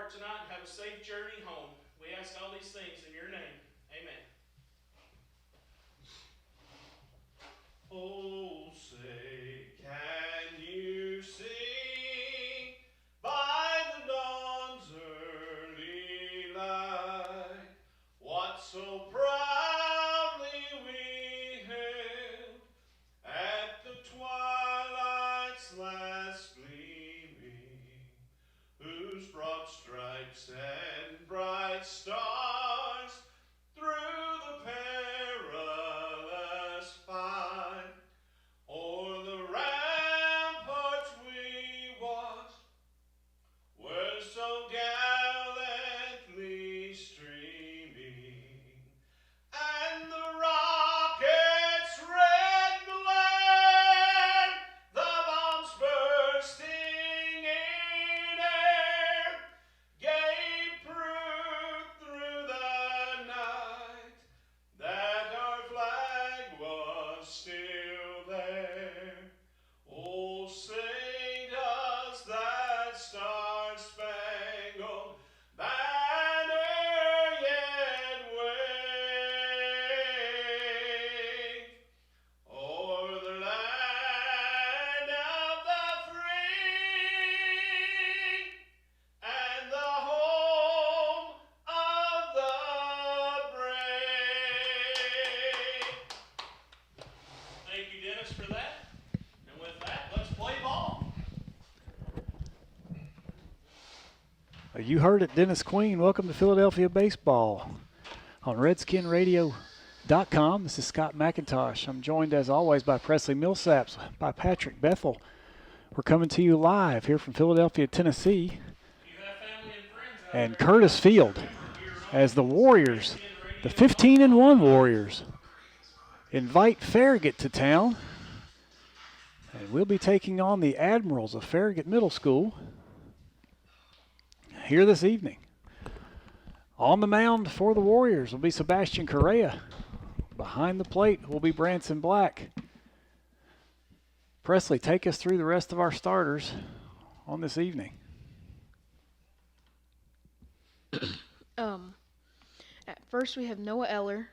depart tonight and have a safe journey home. We ask all these things in your name. Amen. Oh, say, can you see by the dawn's early light what so proudly we hailed at the twilight's last gleaming, whose broad stripes and bright stars through the perilous fight o'er the ramparts we watched were so gallantly streaming, and the rocket's red glare, the bombs bursting in air, gave proof through the night that our flag was still there. Oh, say does that star-spangled banner yet wave o'er the land of the free and the home of the brave? Thank you, Dennis, for that. And with that, let's play ball. You heard it, Dennis Queen. Welcome to Philadelphia Baseball on RedskinRadio.com. This is Scott McIntosh. I'm joined, as always, by Presley Millsaps, by Patrick Bethel. We're coming to you live here from Philadelphia, Tennessee, and Curtis Field, as the Warriors, the 15-1 Warriors, invite Farragut to town. And we'll be taking on the Admirals of Farragut Middle School here this evening. On the mound for the Warriors will be Sebastian Correa. Behind the plate will be Branson Black. Presley, take us through the rest of our starters on this evening. At first we have Noah Eller.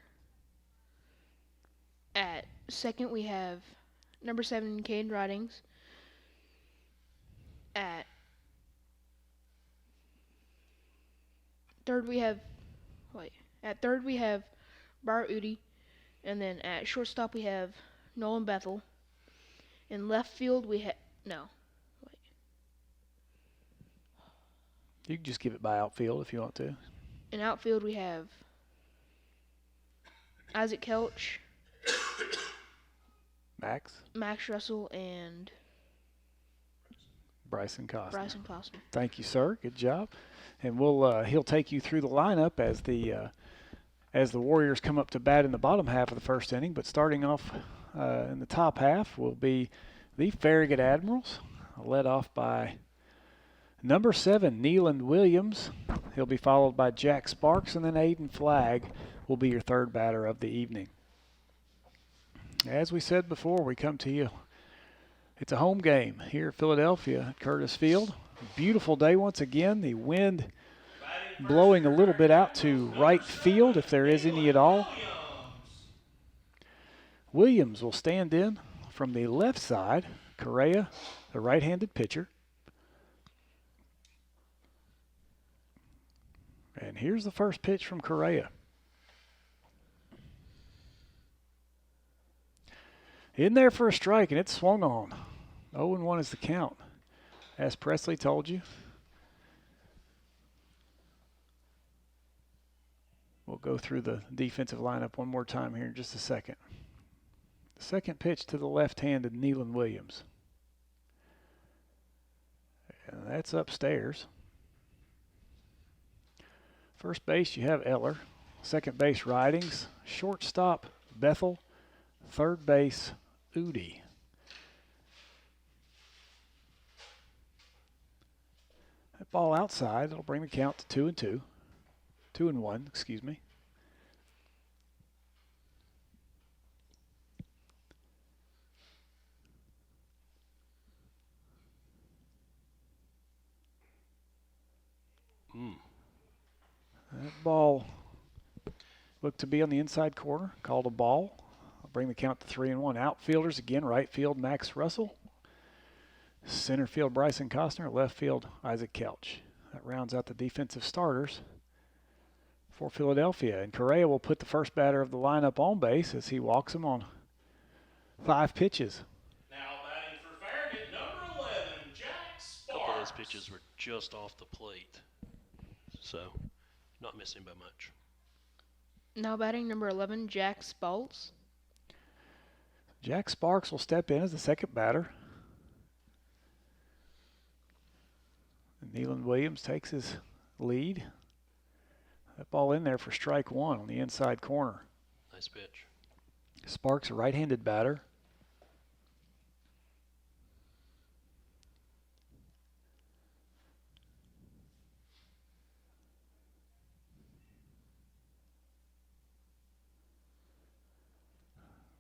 At second we have number 7, Cade Ridings. At third we have Bart Udi. And then at shortstop we have Nolan Bethel. In left field we have You can just give it by outfield if you want to. In outfield we have Isaac Kelch, Max Russell, and Bryson Costner. Thank you, sir. Good job. And he'll take you through the lineup as the Warriors come up to bat in the bottom half of the first inning. But starting off in the top half will be the Farragut Admirals, led off by number 7, Neeland Williams. He'll be followed by Jack Sparks, and then Aiden Flagg will be your third batter of the evening. As we said before, we come to you. It's a home game here at Philadelphia at Curtis Field. Beautiful day once again. The wind blowing a little bit out to right field, if there is any at all. Williams will stand in from the left side. Correa, the right-handed pitcher. And here's the first pitch from Correa. In there for a strike, and it's swung on. 0-1 is the count, as Presley told you. We'll go through the defensive lineup one more time here in just a second. The second pitch to the left-handed Neeland Williams. And that's upstairs. First base, you have Eller. Second base, Ridings. Shortstop, Bethel. Third base, Udi. That ball outside, it'll bring the count to 2-2. 2-1, excuse me. That ball looked to be on the inside corner, called a ball. I'll bring the count to 3-1. Outfielders again, right field Max Russell. Center field Bryson Costner, left field Isaac Kelch. That rounds out the defensive starters for Philadelphia. And Correa will put the first batter of the lineup on base as he walks him on 5 pitches. Now batting for Farragut, number 11, Jack Sparks. A couple of those pitches were just off the plate, so not missing by much. Now batting number 11, Jack Spaltz. Jack Sparks will step in as the second batter. And Nealon Williams takes his lead. That ball in there for strike 1 on the inside corner. Nice pitch. Sparks, a right-handed batter.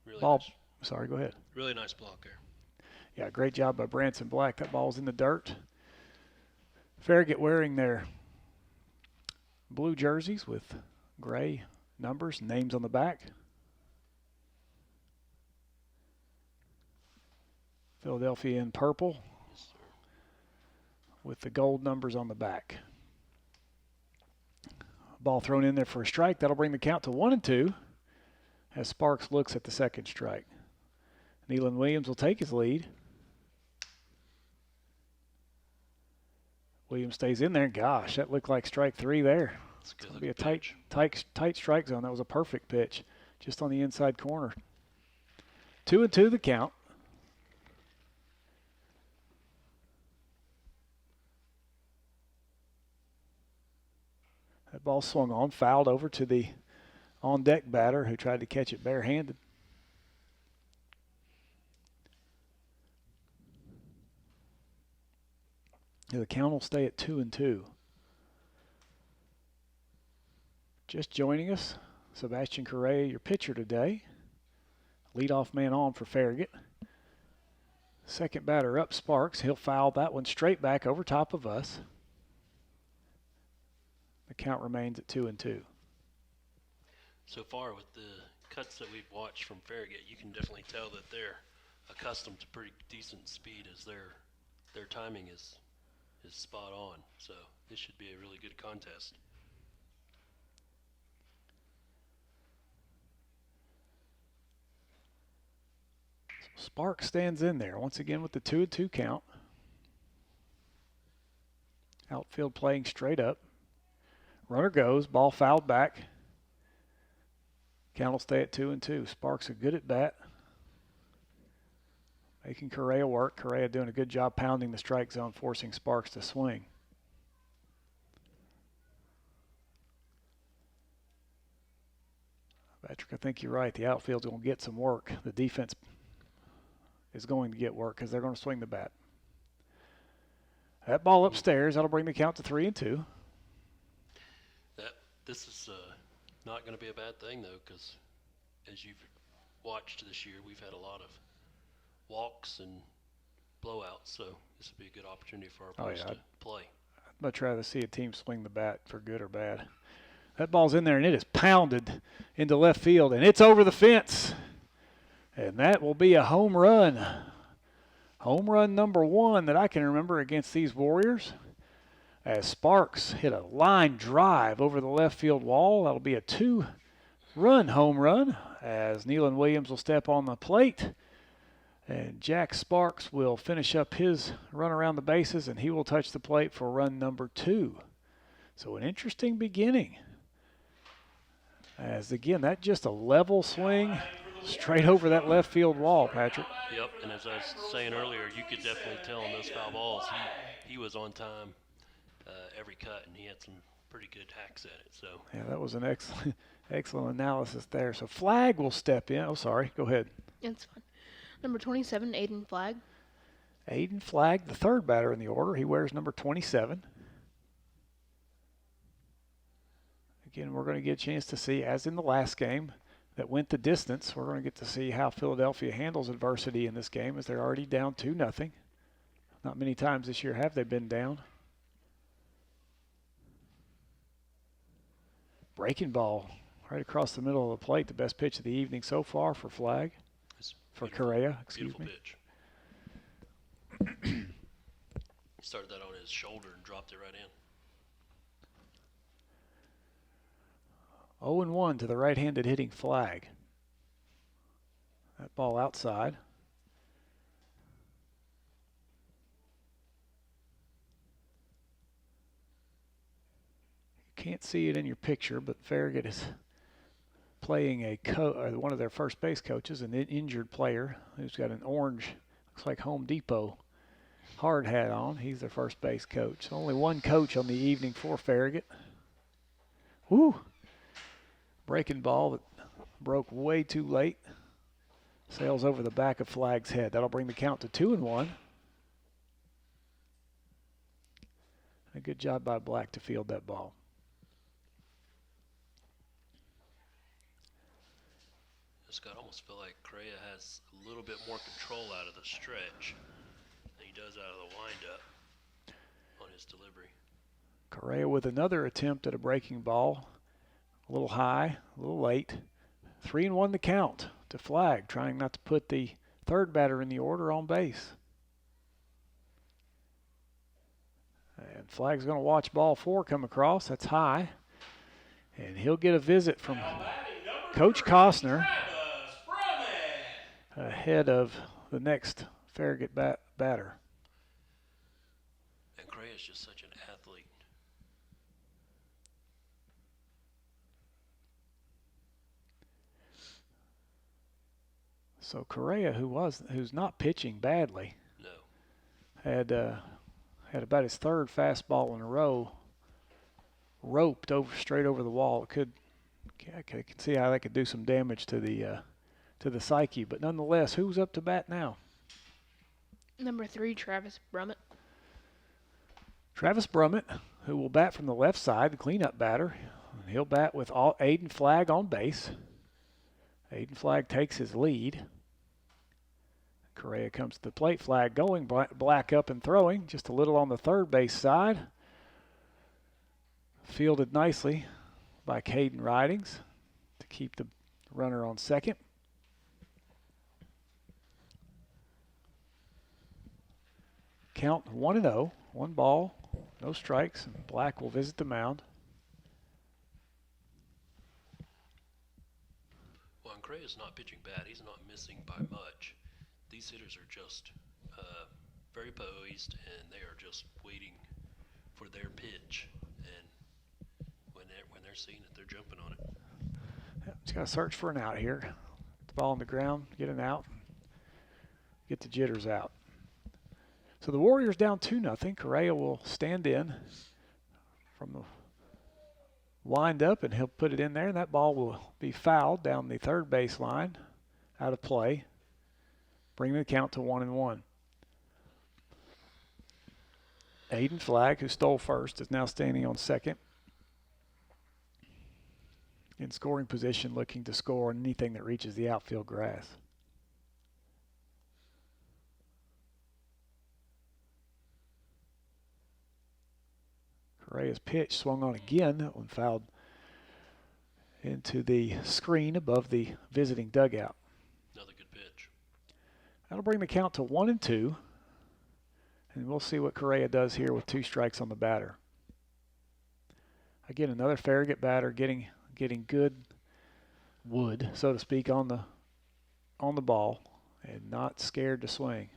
Really Ball. nice. Sorry, go ahead. Really nice block there. Yeah, great job by Branson Black. That ball's in the dirt. Farragut wearing their blue jerseys with gray numbers and names on the back. Philadelphia in purple Yes, sir. with the gold numbers on the back. Ball thrown in there for a strike. That'll bring the count to 1-2 as Sparks looks at the second strike. Nealon Williams will take his lead. Williams stays in there. Gosh, that looked like strike 3 there. It's It'll be a tight strike zone. That was a perfect pitch, just on the inside corner. 2-2 the count. That ball swung on, fouled over to the on-deck batter who tried to catch it barehanded. The count will stay at 2-2. Just joining us, Sebastian Correa, your pitcher today. Leadoff man on for Farragut. Second batter up, Sparks. He'll foul that one straight back over top of us. The count remains at 2-2. So far with the cuts that we've watched from Farragut, you can definitely tell that they're accustomed to pretty decent speed as their timing is spot on. So this should be a really good contest. Sparks stands in there once again with the 2-2 count. Outfield playing straight up. Runner goes, ball fouled back. Count will stay at 2-2. Sparks a good at bat. Making Correa work. Correa doing a good job pounding the strike zone, forcing Sparks to swing. Patrick, I think you're right. The outfield's going to get some work. The defense is going to get work because they're going to swing the bat. That ball upstairs, that'll bring the count to 3-2. This is not going to be a bad thing, though, because as you've watched this year, we've had a lot of walks and blowouts, so this would be a good opportunity for our players to play. I'd much rather see a team swing the bat for good or bad. That ball's in there, and it is pounded into left field, and it's over the fence. And that will be a home run. Home run number 1 that I can remember against these Warriors. As Sparks hit a line drive over the left field wall. That'll be a 2-run home run as Nealon Williams will step on the plate. And Jack Sparks will finish up his run around the bases, and he will touch the plate for run number 2. So an interesting beginning. As again, that just a level swing straight over that left field wall, Patrick. Yep, and as I was saying earlier, you could definitely tell on those foul balls, he was on time every cut, and he had some pretty good hacks at it. So yeah, that was an excellent analysis there. So Flag will step in. Oh, sorry. Go ahead. It's fine. Number 27, Aiden Flagg. Aiden Flagg, the third batter in the order. He wears number 27. Again, we're going to get a chance to see, as in the last game that went the distance, we're going to get to see how Philadelphia handles adversity in this game as they're already down 2-0. Not many times this year have they been down. Breaking ball right across the middle of the plate. The best pitch of the evening so far for Flag. For Correa, excuse me. Pitch. He started that on his shoulder and dropped it right in. 0-1 to the right-handed hitting Flag. That ball outside. You can't see it in your picture, but Farragut is playing one of their first base coaches, an injured player who's got an orange, looks like Home Depot hard hat on. He's their first base coach. Only one coach on the evening for Farragut. Woo! Breaking ball that broke way too late. Sails over the back of Flag's head. That'll bring the count to 2-1. A good job by Black to field that ball. Scott, almost feel like Correa has a little bit more control out of the stretch than he does out of the windup on his delivery. Correa with another attempt at a breaking ball. A little high, a little late. 3-1 the count to Flag, trying not to put the third batter in the order on base. And Flag's going to watch ball 4 come across. That's high. And he'll get a visit from Coach Costner ahead of the next Farragut batter. And Correa is just such an athlete. So Correa, who's not pitching badly, No. had about his third fastball in a row roped straight over the wall. I can see how that could do some damage to the psyche, but nonetheless, who's up to bat now? Number 3, Travis Brummett. Travis Brummett, who will bat from the left side, the cleanup batter. He'll bat with Aiden Flag on base. Aiden Flag takes his lead. Correa comes to the plate. Flag going, Black up and throwing, just a little on the third base side. Fielded nicely by Caden Ridings to keep the runner on second. Count 1-0, 1 ball, no strikes, and Black will visit the mound. Well, and Correa's not pitching bad. He's not missing by much. These hitters are just very poised, and they are just waiting for their pitch. And when they're seeing it, they're jumping on it. Just got to search for an out here. The ball on the ground, get an out, get the jitters out. So the Warriors down 2-0. Correa will stand in from the wind up, and he'll put it in there, and that ball will be fouled down the third base line, out of play, bringing the count to 1-1. Aiden Flag, who stole first, is now standing on second. In scoring position, looking to score on anything that reaches the outfield grass. Correa's pitch swung on again. That one fouled into the screen above the visiting dugout. Another good pitch. That'll bring the count to 1-2. And we'll see what Correa does here with 2 strikes on the batter. Again, another Farragut batter getting good wood, so to speak, on the ball and not scared to swing.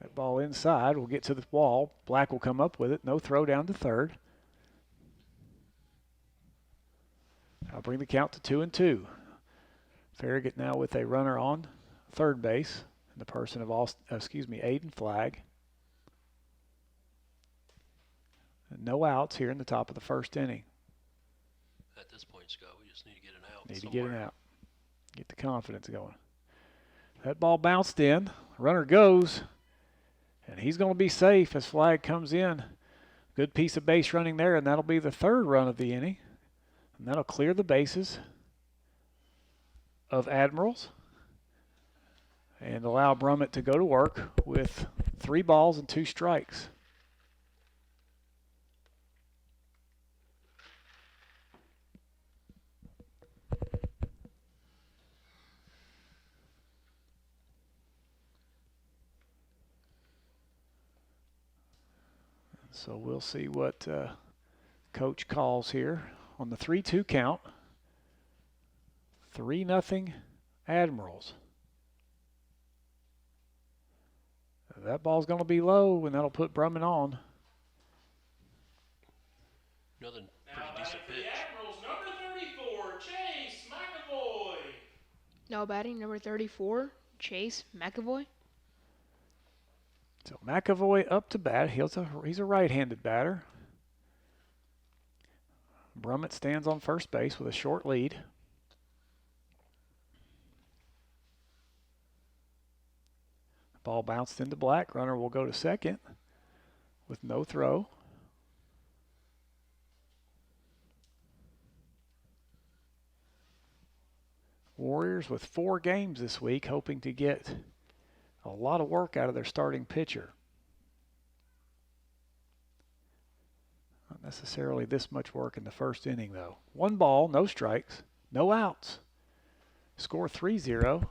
That ball inside will get to the wall. Black will come up with it. No throw down to third. I'll bring the count to 2-2. Farragut now with a runner on third base in the person of Aiden Flag. And no outs here in the top of the first inning. At this point, Scott, we just need to get an out. Need to get an out. Get the confidence going. That ball bounced in. Runner goes. And he's going to be safe as Flag comes in. Good piece of base running there, and that'll be the third run of the inning. And that'll clear the bases of Admirals and allow Brummett to go to work with 3 balls and 2 strikes. So we'll see what Coach calls here on the 3-2 count. 3-0 Admirals. That ball's going to be low, and that'll put Brumman on. Another Now pretty decent batting for the pitch. Admirals, number 34, Chase McAvoy. Now batting number 34, Chase McAvoy. So McAvoy up to bat. He's a right-handed batter. Brummett stands on first base with a short lead. Ball bounced into Black. Runner will go to second with no throw. Warriors with 4 games this week, hoping to get a lot of work out of their starting pitcher. Not necessarily this much work in the first inning, though. 1 ball, no strikes, no outs. Score 3-0.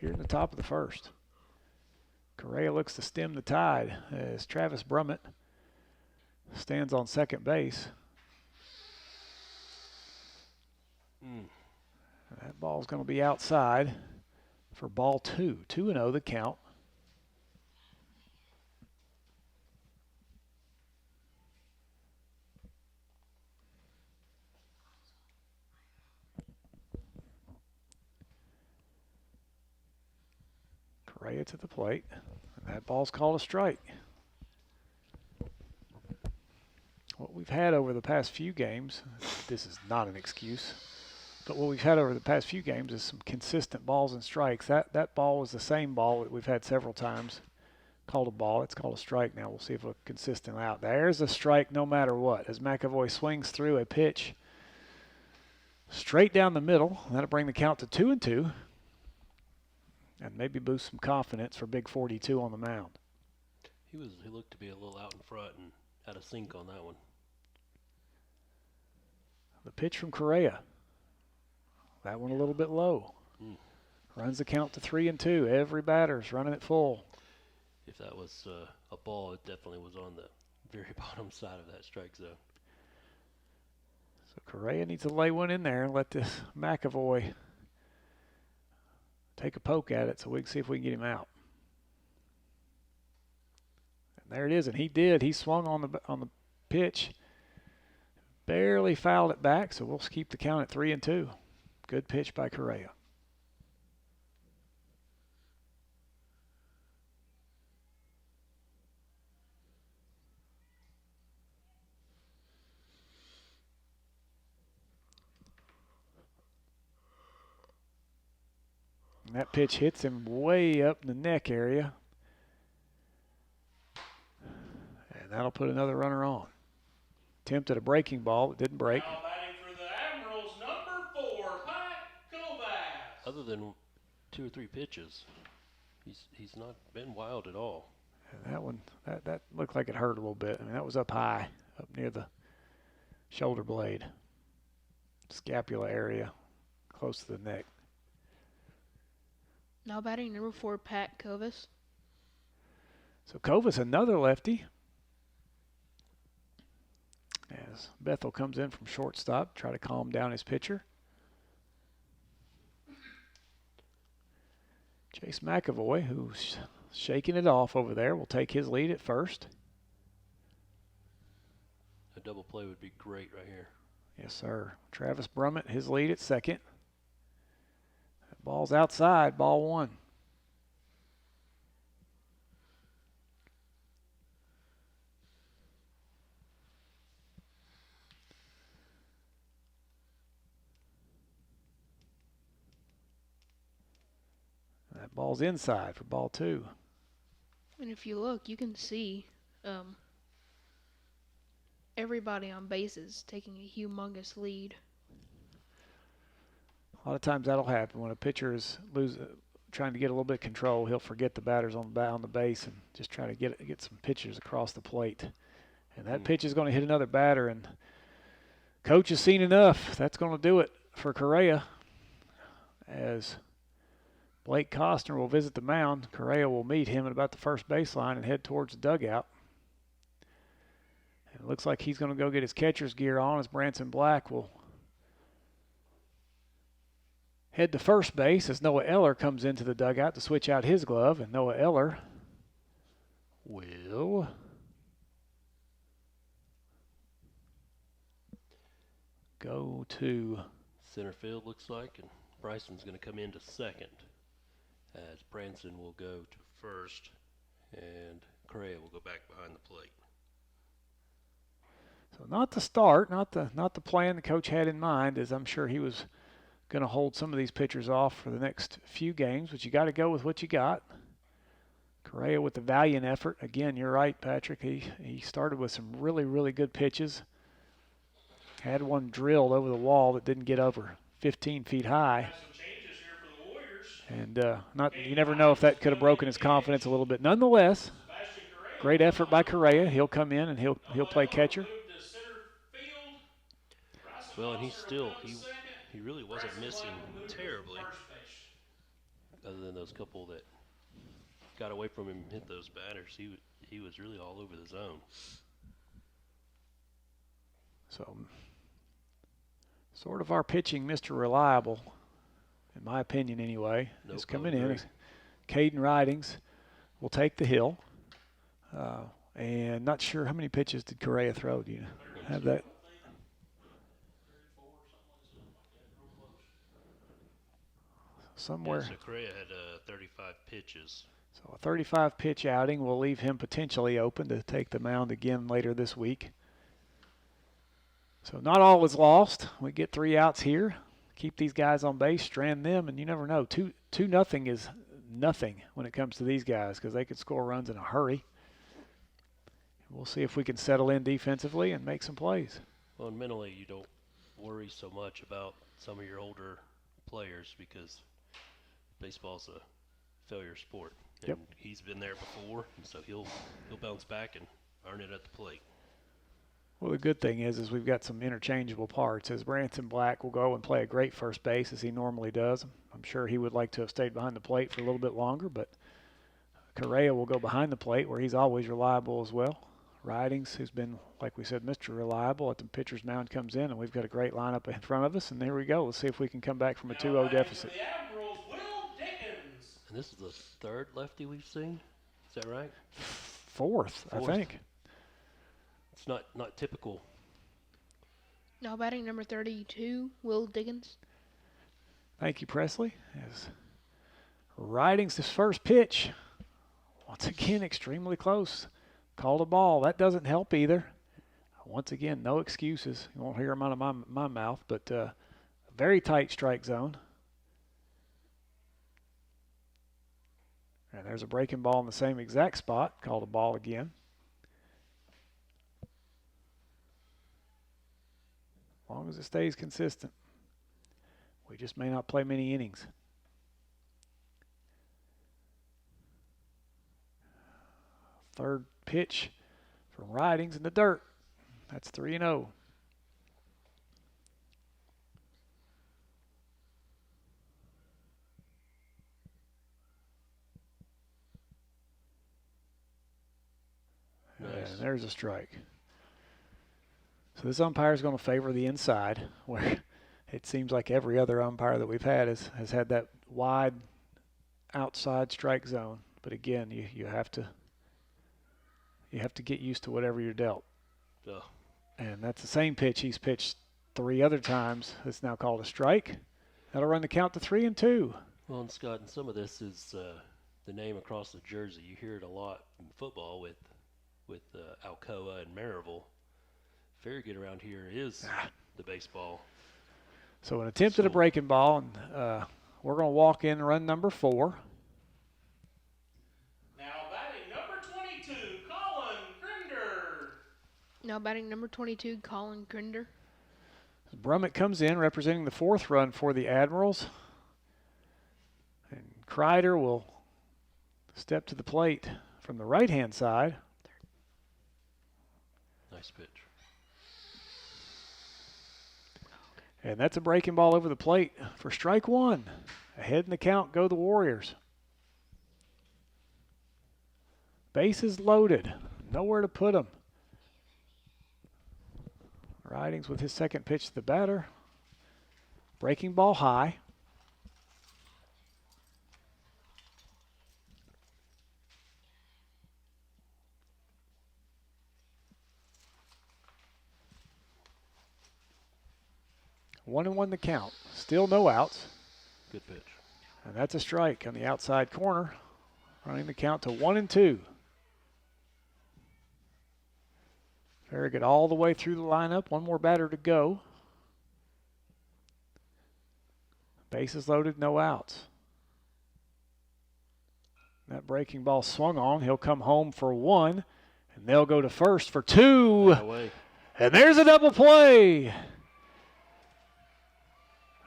Here in the top of the first. Correa looks to stem the tide as Travis Brummett stands on second base. That ball's going to be outside for ball 2. 2-0 the count. Correa to the plate. And that ball's called a strike. What we've had over the past few games, this is not an excuse, but what we've had over the past few games is some consistent balls and strikes. That ball was the same ball that we've had several times. Called a ball. It's called a strike now. We'll see if a consistent out. There's a strike no matter what as McAvoy swings through a pitch straight down the middle. That'll bring the count to 2-2 and maybe boost some confidence for Big 42 on the mound. He looked to be a little out in front and had a sink on that one. The pitch from Correa. That one a little bit low. Runs the count to 3-2. Every batter's running it full. If that was a ball, it definitely was on the very bottom side of that strike zone. So Correa needs to lay one in there and let this McAvoy take a poke at it so we can see if we can get him out. And there it is, and he did. He swung on the pitch. Barely fouled it back, so we'll keep the count at 3-2. Good pitch by Correa. And that pitch hits him way up in the neck area. And that'll put another runner on. Attempted a breaking ball, but didn't break. Now batting for the Admirals, number 4, Pat Kovacs. Other than 2 or 3 pitches, he's not been wild at all. And that one, that looked like it hurt a little bit. I mean, that was up high, up near the shoulder blade, scapula area, close to the neck. Now batting number 4, Pat Kovacs. So Kovacs, another lefty. As Bethel comes in from shortstop, try to calm down his pitcher. Chase McAvoy, who's shaking it off over there, will take his lead at first. A double play would be great right here. Yes, sir. Travis Brummett, his lead at second. That ball's outside, ball 1. That ball's inside for ball 2. And if you look, you can see everybody on bases taking a humongous lead. A lot of times that'll happen when a pitcher is trying to get a little bit of control. He'll forget the batters on the base and just try to get some pitches across the plate. And that pitch is going to hit another batter, and coach has seen enough. That's going to do it for Correa. As Blake Costner will visit the mound, Correa will meet him at about the first baseline and head towards the dugout. And it looks like he's going to go get his catcher's gear on as Branson Black will head to first base as Noah Eller comes into the dugout to switch out his glove. And Noah Eller will go to center field, looks like, and Bryson's going to come into second as Branson will go to first and Correa will go back behind the plate. So not the start, not the plan the coach had in mind, as I'm sure he was going to hold some of these pitchers off for the next few games, but you got to go with what you got. Correa with the valiant effort. Again, you're right, Patrick. He started with some really, really good pitches. Had one drilled over the wall that didn't get over 15 feet high. And you never know if that could have broken his confidence a little bit. Nonetheless, great effort by Correa. He'll come in and he'll play catcher. Well, and he really wasn't missing terribly, other than those couple that got away from him and hit those batters. He was really all over the zone. So, sort of our pitching, Mr. Reliable, in my opinion anyway, is coming in. Caden Ridings will take the hill. And not sure how many pitches did Correa throw. Do you have that? Somewhere. Yeah, so Correa had 35 pitches. So a 35 pitch outing will leave him potentially open to take the mound again later this week. So not all is lost. We get 3 outs here. Keep these guys on base, strand them, and you never know. 2-0 is nothing when it comes to these guys because they could score runs in a hurry. We'll see if we can settle in defensively and make some plays. Well, and mentally you don't worry so much about some of your older players because baseball's a failure sport. And he's been there before, and so he'll bounce back and earn it at the plate. Well, the good thing is we've got some interchangeable parts. As Branson Black will go and play a great first base as he normally does. I'm sure he would like to have stayed behind the plate for a little bit longer, but Correa will go behind the plate where he's always reliable as well. Ridings, who's been, like we said, Mr. Reliable at the pitcher's mound, comes in, and we've got a great lineup in front of us, and there we go. Let's see if we can come back from a 2-0 deficit. And this is the third lefty we've seen? Is that right? Fourth, I think. It's not typical. Now batting number 32, Will Diggins. Thank you, Presley. As Ridings, his first pitch, once again, extremely close. Called a ball. That doesn't help either. Once again, no excuses. You won't hear them out of my mouth, but a very tight strike zone. And there's a breaking ball in the same exact spot. Called a ball again. As long as it stays consistent. We just may not play many innings. Third pitch from Ridings in the dirt. That's 3-0. Nice. And there's a strike. So this umpire is going to favor the inside, where it seems like every other umpire that we've had has had that wide outside strike zone. But again, you have to get used to whatever you're dealt. Ugh. And that's the same pitch he's pitched 3 other times. It's now called a strike. That'll run the count to 3-2. Well, and Scott, and some of this is the name across the jersey. You hear it a lot in football with Alcoa and Maryville. Farragut around here is the baseball. So an attempt at a breaking ball, and we're going to walk in run number 4. Now batting number 22, Colin Grinder. Now batting number 22, Colin Grinder. Brummett comes in representing the 4th run for the Admirals. And Kreider will step to the plate from the right-hand side. Nice pitch. And that's a breaking ball over the plate for strike 1. Ahead in the count go the Warriors. Bases loaded. Nowhere to put them. Ridings with his second pitch to the batter. Breaking ball high. One and one the count. Still no outs. Good pitch. And that's a strike on the outside corner. Running the count to 1-2. Farragut all the way through the lineup. One more batter to go. Bases loaded, no outs. That breaking ball swung on. He'll come home for 1, and they'll go to first for 2. Away. And there's a double play.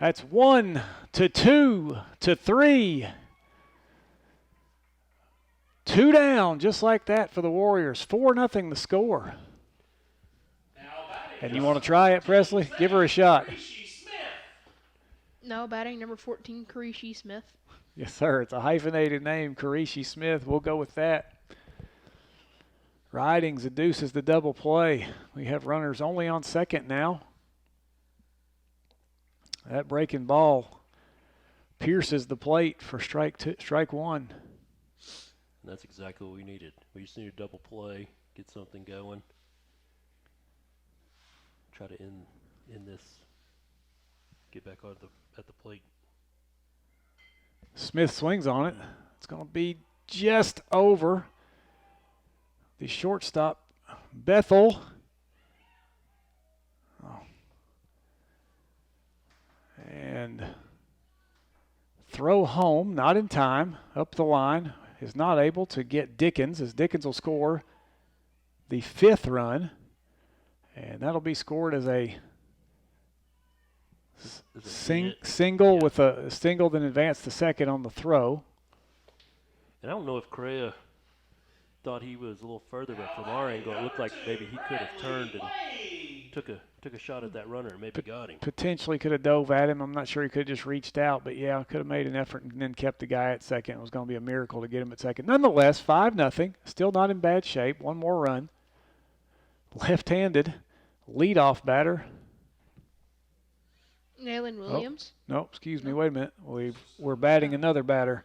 That's 1 to 2 to 3. 2 down, just like that for the Warriors. 4-0 the score. And you want to try it, Presley? Give her a shot. No, batting number 14, Karishi Smith. Yes, sir. It's a hyphenated name, Karishi Smith. We'll go with that. Ridings induces the double play. We have runners only on second now. That breaking ball pierces the plate for strike 1. And that's exactly what we needed. We just need a double play, get something going. Try to end this. Get back at the plate. Smith swings on it. It's going to be just over. The shortstop, Bethel. Oh. And throw home, not in time, up the line. Is not able to get Dickens, as Dickens will score the 5th run. And that'll be scored as a single with a single, then advance to second on the throw. And I don't know if Correa thought he was a little further, but from our angle, it looked like maybe he could have turned and took a shot at that runner and maybe got him. Potentially could have dove at him. I'm not sure he could have just reached out, but yeah, could have made an effort and then kept the guy at second. It was going to be a miracle to get him at second. Nonetheless, 5-0, still not in bad shape. One more run. Left-handed leadoff batter. Nayland Williams. Oh, no, excuse me. Wait a minute. We're batting another batter.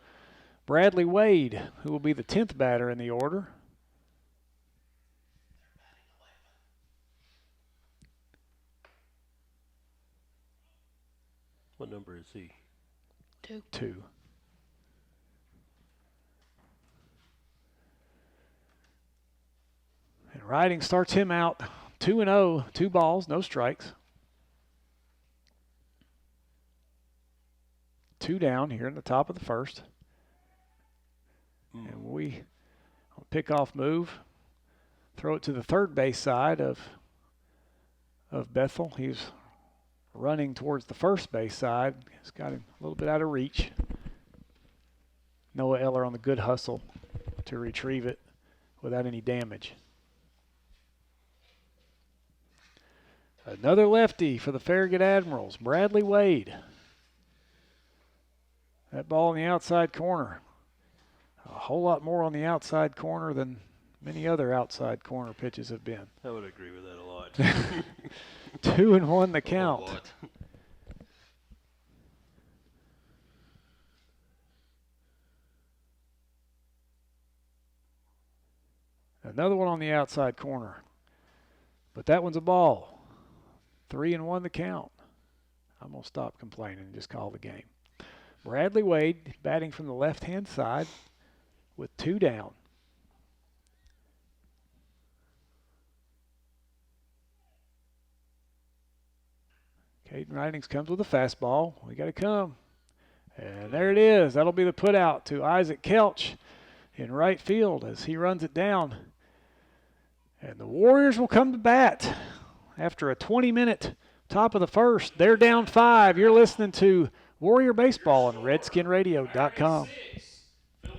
Bradley Wade, who will be the 10th batter in the order. What number is he? 2. And Riding starts him out 2-0, 2 balls, no strikes. 2 down here in the top of the first. And we pick off move, throw it to the third base side of Bethel. He's running towards the first base side. It's got him a little bit out of reach. Noah Eller on the good hustle to retrieve it without any damage. Another lefty for the Farragut Admirals, Bradley Wade. That ball in the outside corner. A whole lot more on the outside corner than many other outside corner pitches have been. I would agree with that a lot. 2-1 the count. Another one on the outside corner. But that one's a ball. 3-1 the count. I'm going to stop complaining and just call the game. Bradley Wade batting from the left-hand side with 2 down. Caden Ridings comes with a fastball. We got to come. And there it is. That'll be the put out to Isaac Kelch in right field as he runs it down. And the Warriors will come to bat after a 20-minute Top of the first. They're down 5. You're listening to Warrior Baseball on RedskinRadio.com. Philadelphia 0.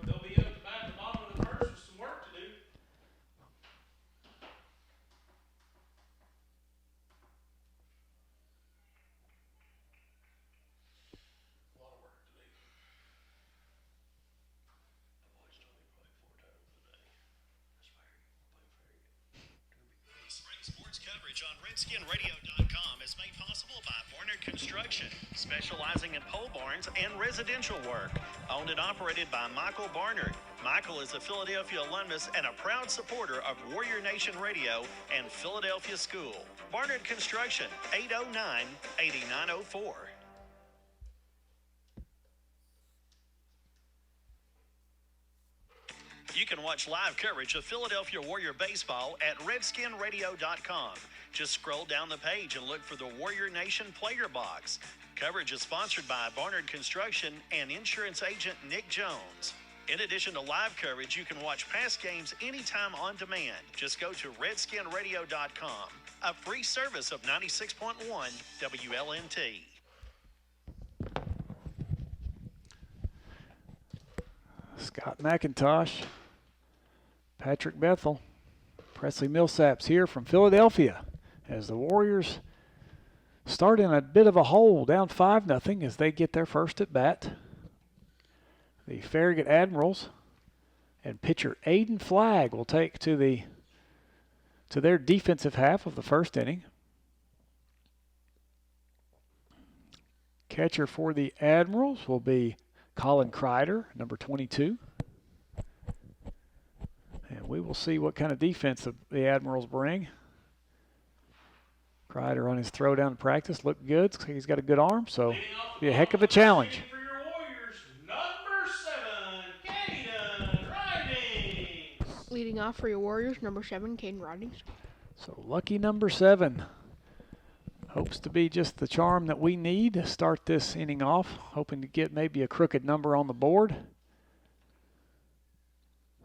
They'll be up to bat at the bottom of the first with some work to do. A lot of work to do. The boys told me probably 4 times a day. That's why you're playing Farragut. Spring sports coverage on RedskinRadio.com is made possible by Barnard Construction, specializing in pole barns and residential work. Owned and operated by Michael Barnard. Michael is a Philadelphia alumnus and a proud supporter of Warrior Nation Radio and Philadelphia School. Barnard Construction, 809-8904. You can watch live coverage of Philadelphia Warrior Baseball at RedskinRadio.com. Just scroll down the page and look for the Warrior Nation player box. Coverage is sponsored by Barnard Construction and insurance agent Nick Jones. In addition to live coverage, you can watch past games anytime on demand. Just go to RedskinRadio.com, a free service of 96.1 WLNT. Scott McIntosh, Patrick Bethel, Presley Millsaps here from Philadelphia as the Warriors start in a bit of a hole, down 5-0 as they get their first at bat. The Farragut Admirals and pitcher Aiden Flagg will take to their defensive half of the first inning. Catcher for the Admirals will be Colin Kreider, number 22. And we will see what kind of defense the Admirals bring. Kreider on his throw down in practice looked good. He's got a good arm, so be a heck of a challenge. For your Warriors, number 7, Caden Ridings. Leading off for your Warriors, number 7, Caden Ridings. So lucky number 7 hopes to be just the charm that we need to start this inning off, hoping to get maybe a crooked number on the board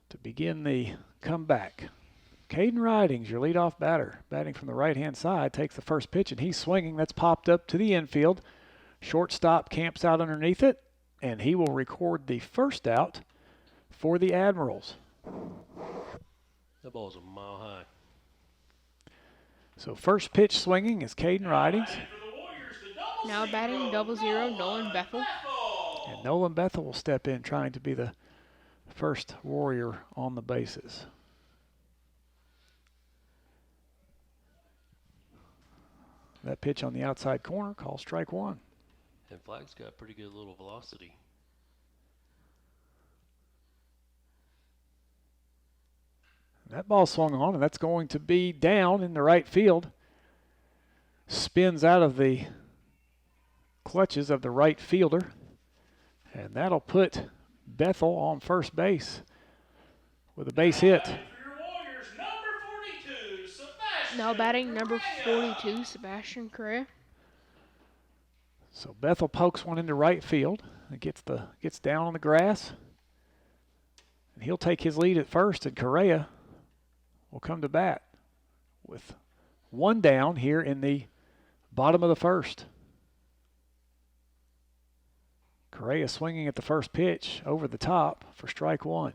to begin the comeback. Caden Ridings, your leadoff batter, batting from the right-hand side, takes the first pitch, and he's swinging. That's popped up to the infield. Shortstop camps out underneath it, and he will record the first out for the Admirals. That ball's a mile high. So first pitch swinging is Caden Ridings. Now batting 0-0, Nolan Bethel. And Nolan Bethel will step in, trying to be the first Warrior on the bases. That pitch on the outside corner, called strike 1. And Flagg's got pretty good little velocity. That ball swung on, and that's going to be down in the right field. Spins out of the clutches of the right fielder. And that'll put Bethel on first base with a base hit. Now batting number 42, Sebastian Correa. So Bethel pokes one into right field and gets down on the grass. And he'll take his lead at first, and Correa will come to bat with one down here in the bottom of the first. Correa swinging at the first pitch over the top for strike 1.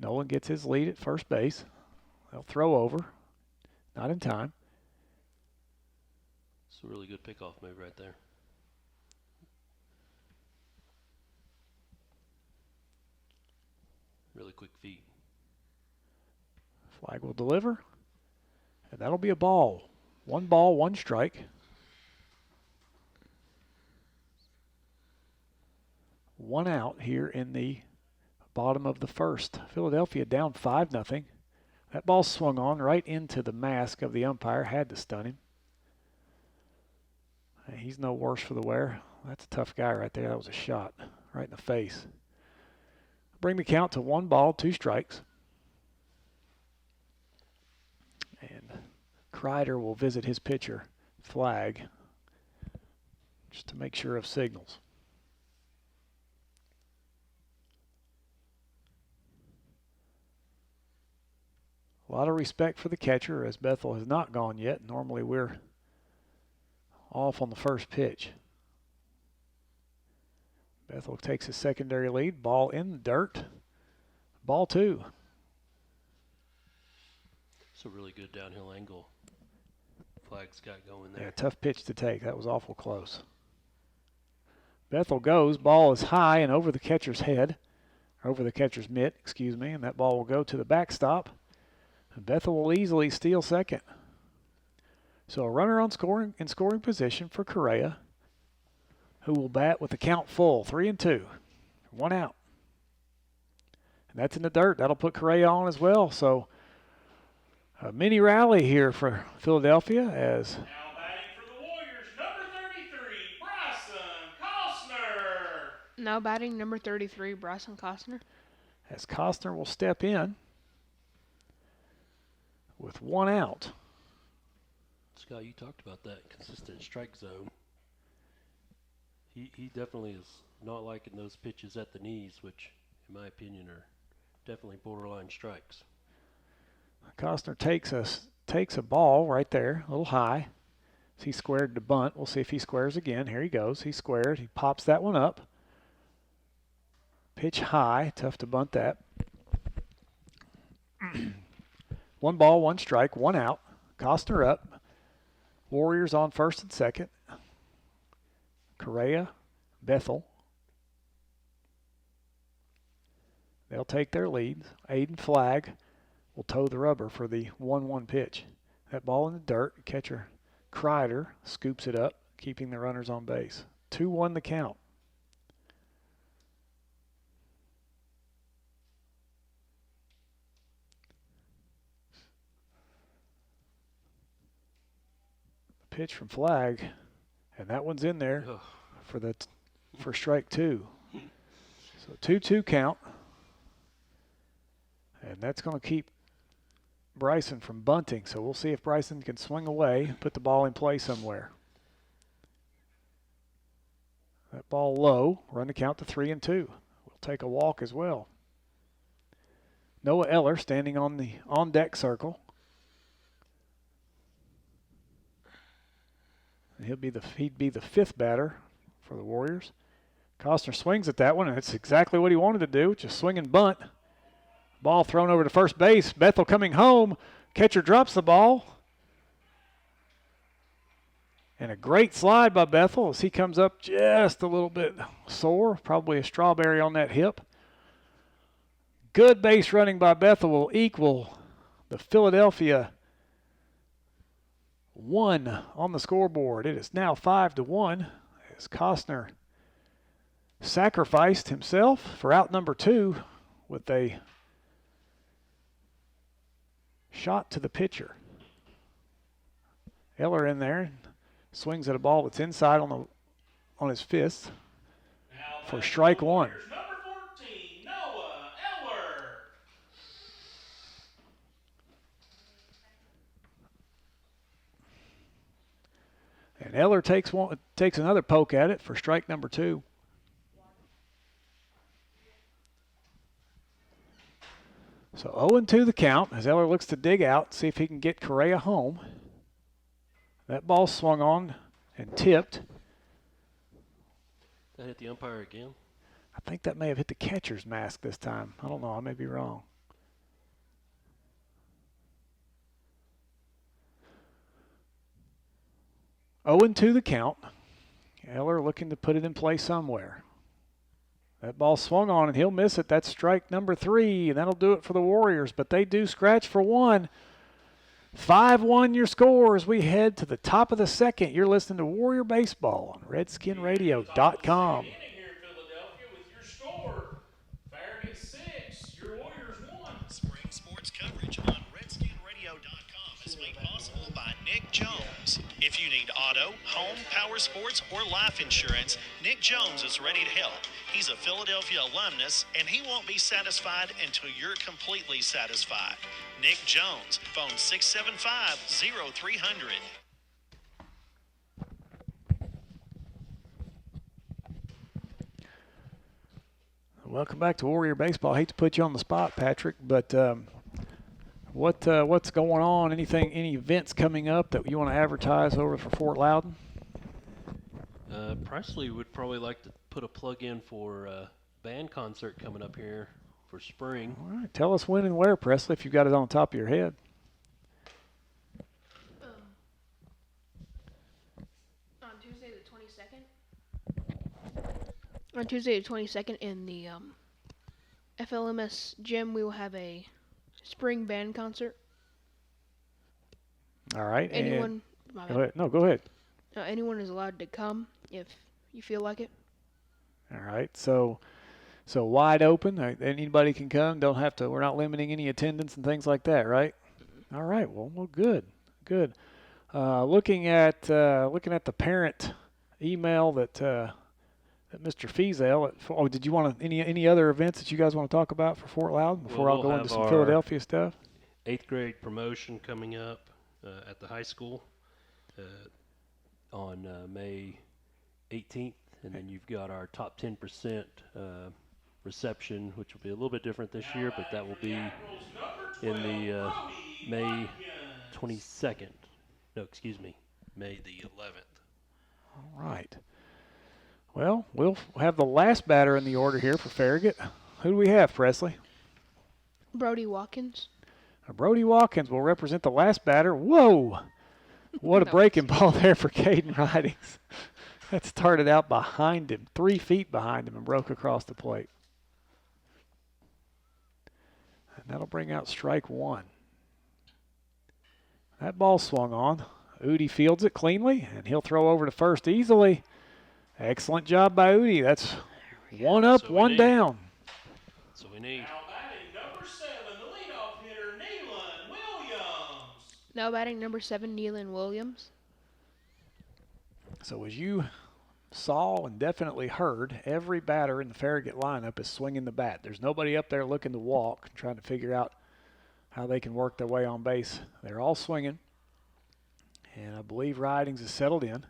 Nolan gets his lead at first base. They'll throw over. Not in time. It's a really good pickoff move right there. Really quick feet. Flagg will deliver. And that'll be a ball. 1 ball, 1 strike. 1 out here in the bottom of the first. Philadelphia down 5-0. That ball swung on right into the mask of the umpire. Had to stun him. He's no worse for the wear. That's a tough guy right there. That was a shot right in the face. Bring the count to 1 ball, 2 strikes. And Kreider will visit his pitcher, Flagg, just to make sure of signals. A lot of respect for the catcher as Bethel has not gone yet. Normally we're off on the first pitch. Bethel takes his secondary lead. Ball in the dirt. Ball 2. It's a really good downhill angle Flag's got going there. Yeah, tough pitch to take. That was awful close. Bethel goes. Ball is high and over the catcher's head. Over the catcher's mitt, excuse me. And that ball will go to the backstop. And Bethel will easily steal second. So a runner on scoring position for Correa, who will bat with the count full, 3-2, 1 out. And that's in the dirt. That'll put Correa on as well. So a mini rally here for Philadelphia as Now batting for the Warriors, number 33, Bryson Costner. Now batting number 33, Bryson Costner. as Costner will step in with 1 out. Scott, you talked about that consistent strike zone. He definitely is not liking those pitches at the knees, which, in my opinion, are definitely borderline strikes. Costner takes a ball right there, a little high. He squared to bunt. We'll see if he squares again. Here he goes. He squared. He pops that one up. Pitch high. Tough to bunt that. 1 ball, 1 strike, 1 out. Costner up. Warriors on first and second. Correa, Bethel. They'll take their lead. Aiden Flagg will toe the rubber for the 1-1 pitch. That ball in the dirt. Catcher Kreider scoops it up, keeping the runners on base. 2-1 the count. Pitch from Flagg, and that one's in there for strike 2. So 2-2 count, and that's going to keep Bryson from bunting. So we'll see if Bryson can swing away, put the ball in play somewhere. That ball low, run the count to 3-2. We'll take a walk as well. Noah Eller standing on the on-deck circle. And he'd be the 5th batter for the Warriors. Costner swings at that one, and it's exactly what he wanted to do, just swing and bunt. Ball thrown over to first base. Bethel coming home. Catcher drops the ball. And a great slide by Bethel as he comes up just a little bit sore. Probably a strawberry on that hip. Good base running by Bethel will equal the Philadelphia 1 on the scoreboard. It is now 5-1 as Costner sacrificed himself for out number 2 with a shot to the pitcher. Eller in there swings at a ball that's inside on his fist for strike 1. Number 14, Noah Eller. And Eller takes another poke at it for strike number 2. So 0-2 the count as Eller looks to dig out, see if he can get Correa home. That ball swung on and tipped. That hit the umpire again? I think that may have hit the catcher's mask this time. I don't know. I may be wrong. Oh, 0-2 the count. Eller looking to put it in play somewhere. That ball swung on, and he'll miss it. That's strike number 3, and that'll do it for the Warriors. But they do scratch for 1. 5-1 your score as we head to the top of the second. You're listening to Warrior Baseball on RedskinRadio.com. Here in Philadelphia with your score, Farragut 6, your Warriors 1. Spring sports coverage on RedskinRadio.com is made possible by Nick Jones. If you need auto, home, power sports, or life insurance, Nick Jones is ready to help. He's a Philadelphia alumnus, and he won't be satisfied until you're completely satisfied. Nick Jones, phone 675-0300. Welcome back to Warrior Baseball. I hate to put you on the spot, Patrick, but What's going on? Any events coming up that you want to advertise over for Fort Loudon? Presley would probably like to put a plug in for a band concert coming up here for spring. All right, tell us when and where, Presley, if you've got it on top of your head. On Tuesday the 22nd. On Tuesday the 22nd in the FLMS gym, we will have a spring band concert. All right. Anyone? Go ahead. No, go ahead. Anyone is allowed to come if you feel like it. All right. So wide open. Anybody can come. Don't have to. We're not limiting any attendance and things like that, right? All right. Well, good. Looking at the parent email that Mr. Fiesel. Did you want any other events that you guys want to talk about for Fort Loudon before I'll go into some Philadelphia stuff? 8th grade promotion coming up at the high school on May 18th, and then you've got our top 10% reception, which will be a little bit different this year, but that will be in the May 22nd. No, excuse me, May the 11th. All right. Well, we'll have the last batter in the order here for Farragut. Who do we have, Presley? Brody Watkins. Brody Watkins will represent the last batter. Whoa! What a breaking ball there for Caden Ridings. That started out behind him, 3 feet behind him, and broke across the plate. And that'll bring out strike one. That ball swung on. Udi fields it cleanly, and he'll throw over to first easily. Excellent job by Udi. That's one up, one down. So we need. Now batting number 7, the leadoff hitter, Nealon Williams. Now batting number 7, Nealon Williams. So as you saw and definitely heard, every batter in the Farragut lineup is swinging the bat. There's nobody up there looking to walk, trying to figure out how they can work their way on base. They're all swinging. And I believe Ridings is settled in.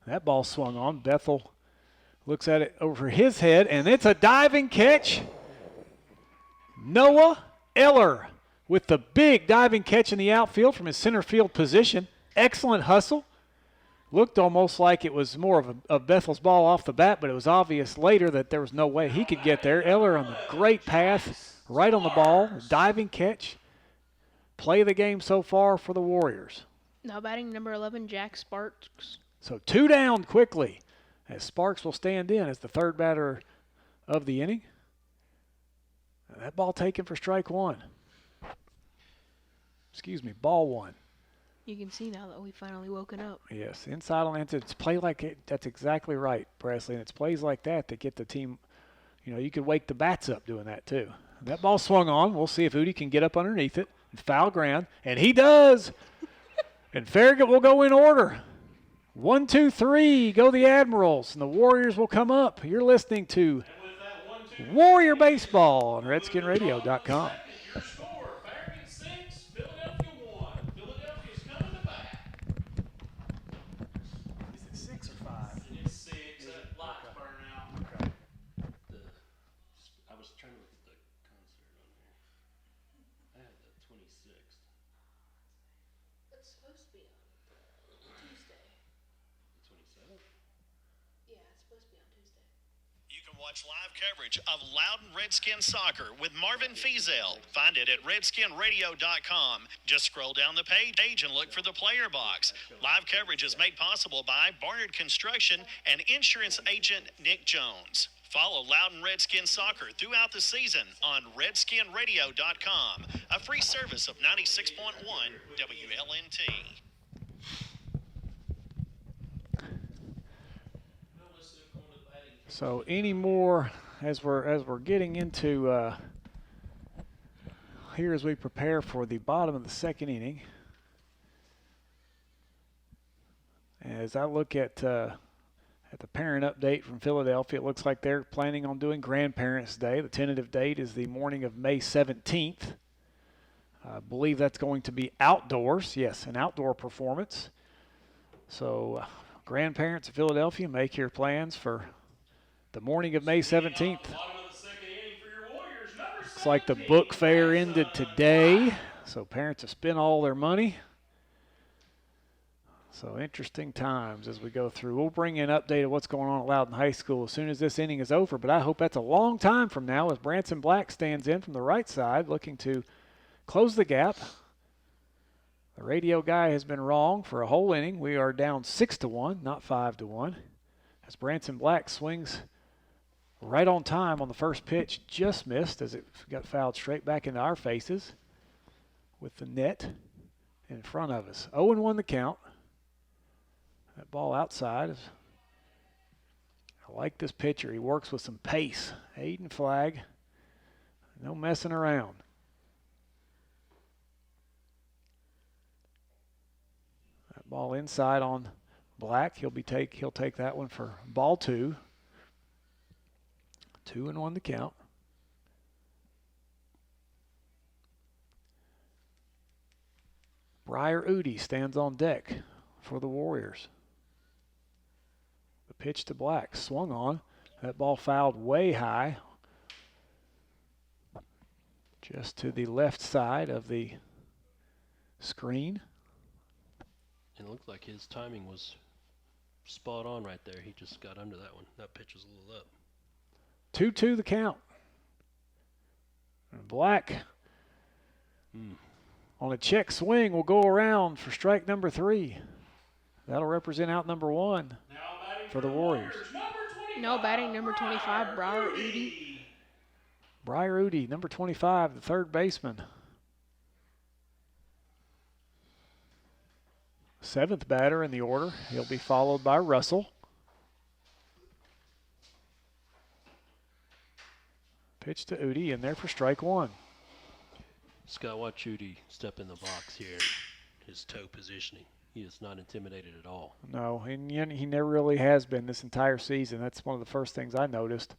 That ball swung on. Bethel looks at it over his head, and it's a diving catch. Noah Eller with the big diving catch in the outfield from his center field position. Excellent hustle. Looked almost like it was more of Bethel's ball off the bat, but it was obvious later that there was no way he could get there. Eller on the great path, right on the ball, diving catch. Play of the game so far for the Warriors. Now batting number 11, Jack Sparks. So 2 down quickly as Sparks will stand in as the third batter of the inning. And that ball taken for strike one. Excuse me, ball one. You can see now that we've finally woken up. Yes, inside on it. It's play like it. That's exactly right, Presley. And it's plays like that that get the team, you could wake the bats up doing that too. And that ball swung on. We'll see if Udi can get up underneath it. Foul ground. And he does. And Farragut will go in order. 1, 2, 3, go the Admirals, and the Warriors will come up. You're listening to Warrior Baseball on RedskinRadio.com. Your score, Farragut 6, Philadelphia 1. Philadelphia's coming to bat. Is it 6 or 5? It's 6. That light's burning out. Okay. I was trying to look at the concert on here. I had the 26th. It's supposed to be on Tuesday. 27th? Yeah, it's supposed to be on Tuesday. You can watch live coverage of Loudon Redskin Soccer with Marvin Fiesel. Find it at RedskinRadio.com. Just scroll down the page and look for the player box. Live coverage is made possible by Barnard Construction and insurance agent Nick Jones. Follow Loudon Redskin Soccer throughout the season on RedskinRadio.com, a free service of 96.1 WLNT. So any more as we're getting into here as we prepare for the bottom of the second inning. As I look at the parent update from Philadelphia, it looks like they're planning on doing Grandparents' Day. The tentative date is the morning of May 17th. I believe that's going to be outdoors. Yes, an outdoor performance. So grandparents of Philadelphia, make your plans for the morning of May 17th. Looks like the book fair ended today, So parents have spent all their money. So interesting times as we go through. We'll bring you an update of what's going on at Loudon High School as soon as this inning is over, but I hope that's a long time from now as Branson Black stands in from the right side looking to close the gap. The radio guy has been wrong for a whole inning. We are down 6-1, not 5-1, as Branson Black swings right on time on the first pitch, just missed as it got fouled straight back into our faces with the net in front of us. 0-1 the count. That ball outside. I like this pitcher. He works with some pace. Aiden Flagg. No messing around. That ball inside on Black. He'll take that one for ball 2. 2-1 the count. Briar Udi stands on deck for the Warriors. The pitch to Black, swung on. That ball fouled way high, just to the left side of the screen. It looked like his timing was spot on right there. He just got under that one. That pitch was a little up. 2-2 the count. And Black on a check swing will go around for strike number 3. That'll represent out number 1 for the Warriors. No, batting number 25, Briar Udi. Briar Udi, number 25, the third baseman. 7th batter in the order. He'll be followed by Russell. Pitch to Udi, in there for strike 1. Scott, watch Udi step in the box here. His toe positioning. He is not intimidated at all. No, and he never really has been this entire season. That's one of the first things I noticed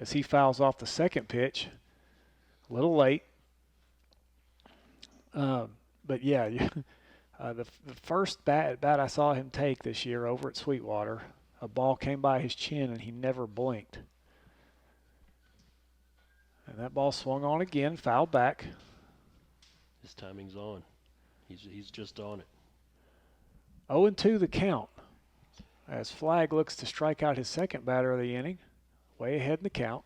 as he fouls off the second pitch. A little late. But yeah, the first bat I saw him take this year over at Sweetwater, a ball came by his chin and he never blinked. And that ball swung on again, fouled back. His timing's on. He's just on it. 0-2 the count as Flagg looks to strike out his second batter of the inning. Way ahead in the count.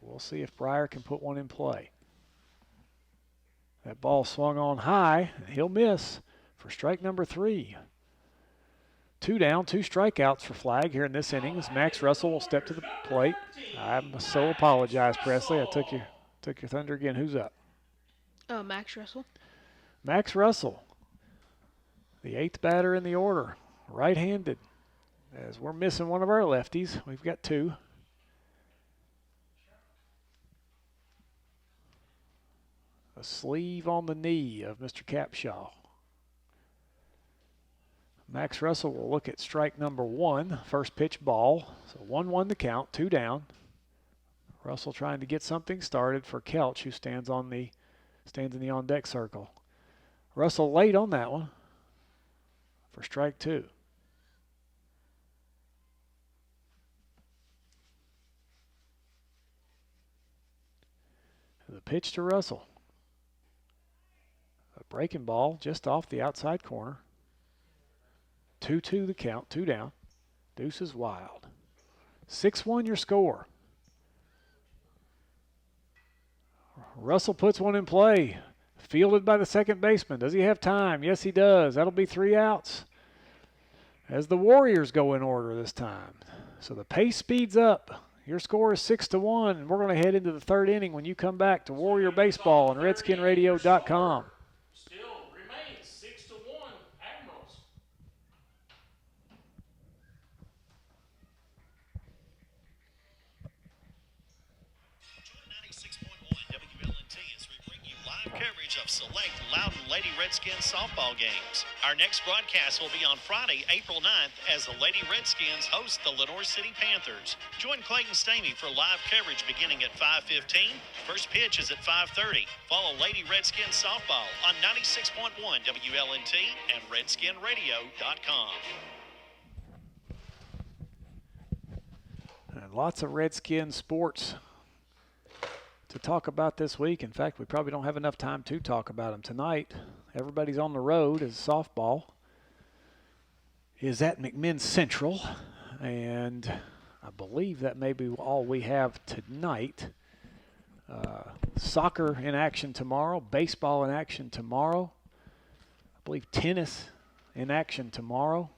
We'll see if Briar can put one in play. That ball swung on high. He'll miss for strike number 3. 2 down, 2 strikeouts for Flagg here in this inning as Max Russell will step to the plate. I so apologize, Presley. I took your thunder again. Who's up? Max Russell. Max Russell, the 8th batter in the order, right-handed. As we're missing one of our lefties, we've got 2. A sleeve on the knee of Mr. Capshaw. Max Russell will look at strike number 1, first pitch ball. So 1-1 the count, 2 down. Russell trying to get something started for Kelch, who stands in the on-deck circle. Russell late on that one for strike 2. The pitch to Russell. A breaking ball just off the outside corner. 2-2 the count, 2 down. Deuce is wild. 6-1 your score. Russell puts one in play. Fielded by the second baseman. Does he have time? Yes, he does. That'll be 3 outs as the Warriors go in order this time. So the pace speeds up. Your score is 6-1, and we're going to head into the 3rd inning when you come back to Warrior Baseball on RedskinRadio.com. Still remains 6-1 Admirals. Join 96.1 WLNT as we bring you live coverage of select Loudon Lady Redskins softball games. Our next broadcast will be on Friday, April 9th, as the Lady Redskins host the Lenoir City Panthers. Join Clayton Stamey for live coverage beginning at 5:15. First pitch is at 5:30. Follow Lady Redskins softball on 96.1 WLNT and RedskinRadio.com. And lots of Redskin sports to talk about this week. In fact, we probably don't have enough time to talk about them tonight. Everybody's on the road as softball is at McMinn Central, and I believe that may be all we have tonight. Soccer in action tomorrow, baseball in action tomorrow. I believe tennis in action tomorrow.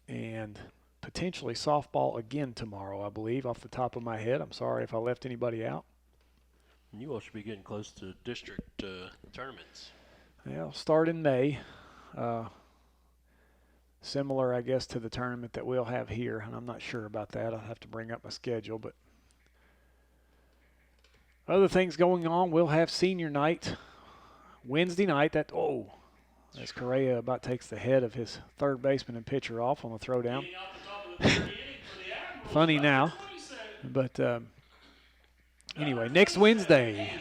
And potentially softball again tomorrow, I believe, off the top of my head. I'm sorry if I left anybody out. You all should be getting close to district tournaments. Yeah, it'll start in May. Similar, I guess, to the tournament that we'll have here, and I'm not sure about that. I'll have to bring up my schedule. But other things going on, we'll have senior night Wednesday night. As Correa about takes the head of his third baseman and pitcher off on the throwdown. Funny now. But anyway, next Wednesday,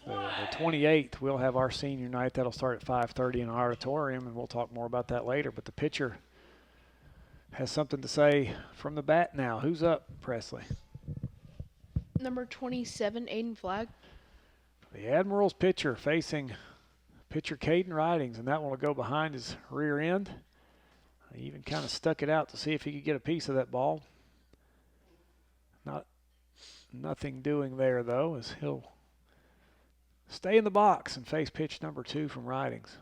the 28th, we'll have our senior night. That'll start at 5:30 in our auditorium, and we'll talk more about that later. But the pitcher has something to say from the bat now. Who's up, Presley? Number 27, Aiden Flagg. The Admirals pitcher facing pitcher Caden Ridings, and that one will go behind his rear end. He even kind of stuck it out to see if he could get a piece of that ball. Nothing doing there, though, as he'll stay in the box and face pitch number 2 from Ridings.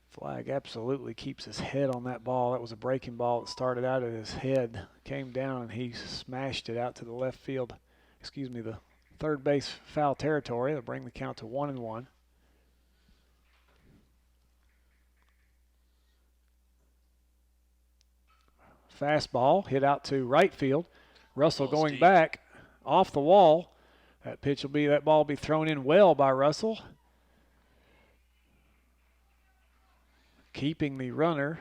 Flagg absolutely keeps his head on that ball. That was a breaking ball that started out at his head, came down, and he smashed it out to the left field. The third base foul territory. That'll bring the count to 1-1. Fastball hit out to right field. Russell going back off the wall. That ball will be thrown in well by Russell, keeping the runner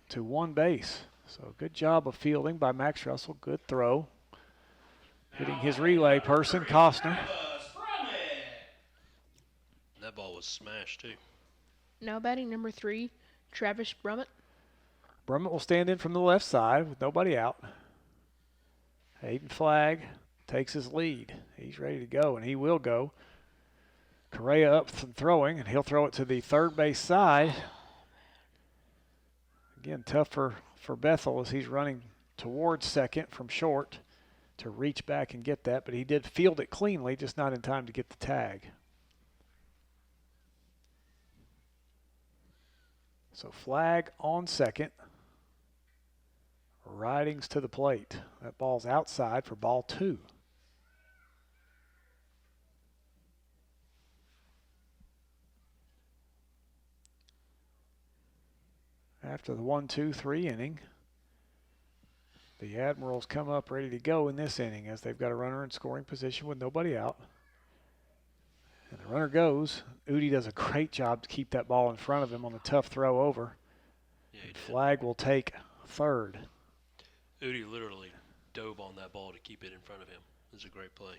to one base. So good job of fielding by Max Russell. Good throw. Hitting his relay person, Costner. That ball was smashed, too. Now batting number 3, Travis Brummett. Brummett will stand in from the left side with nobody out. Aiden Flagg takes his lead. He's ready to go, and he will go. Correa up throwing, and he'll throw it to the third base side. Again, tough for Bethel as he's running towards second from short to reach back and get that, but he did field it cleanly, just not in time to get the tag. So Flagg on second. Ridings to the plate. That ball's outside for ball 2. After the 1-2-3 inning, the Admirals come up ready to go in this inning as they've got a runner in scoring position with nobody out. And the runner goes. Udi does a great job to keep that ball in front of him on the tough throw over. Yeah, he did. Flagg will take third. Udi literally dove on that ball to keep it in front of him. It was a great play.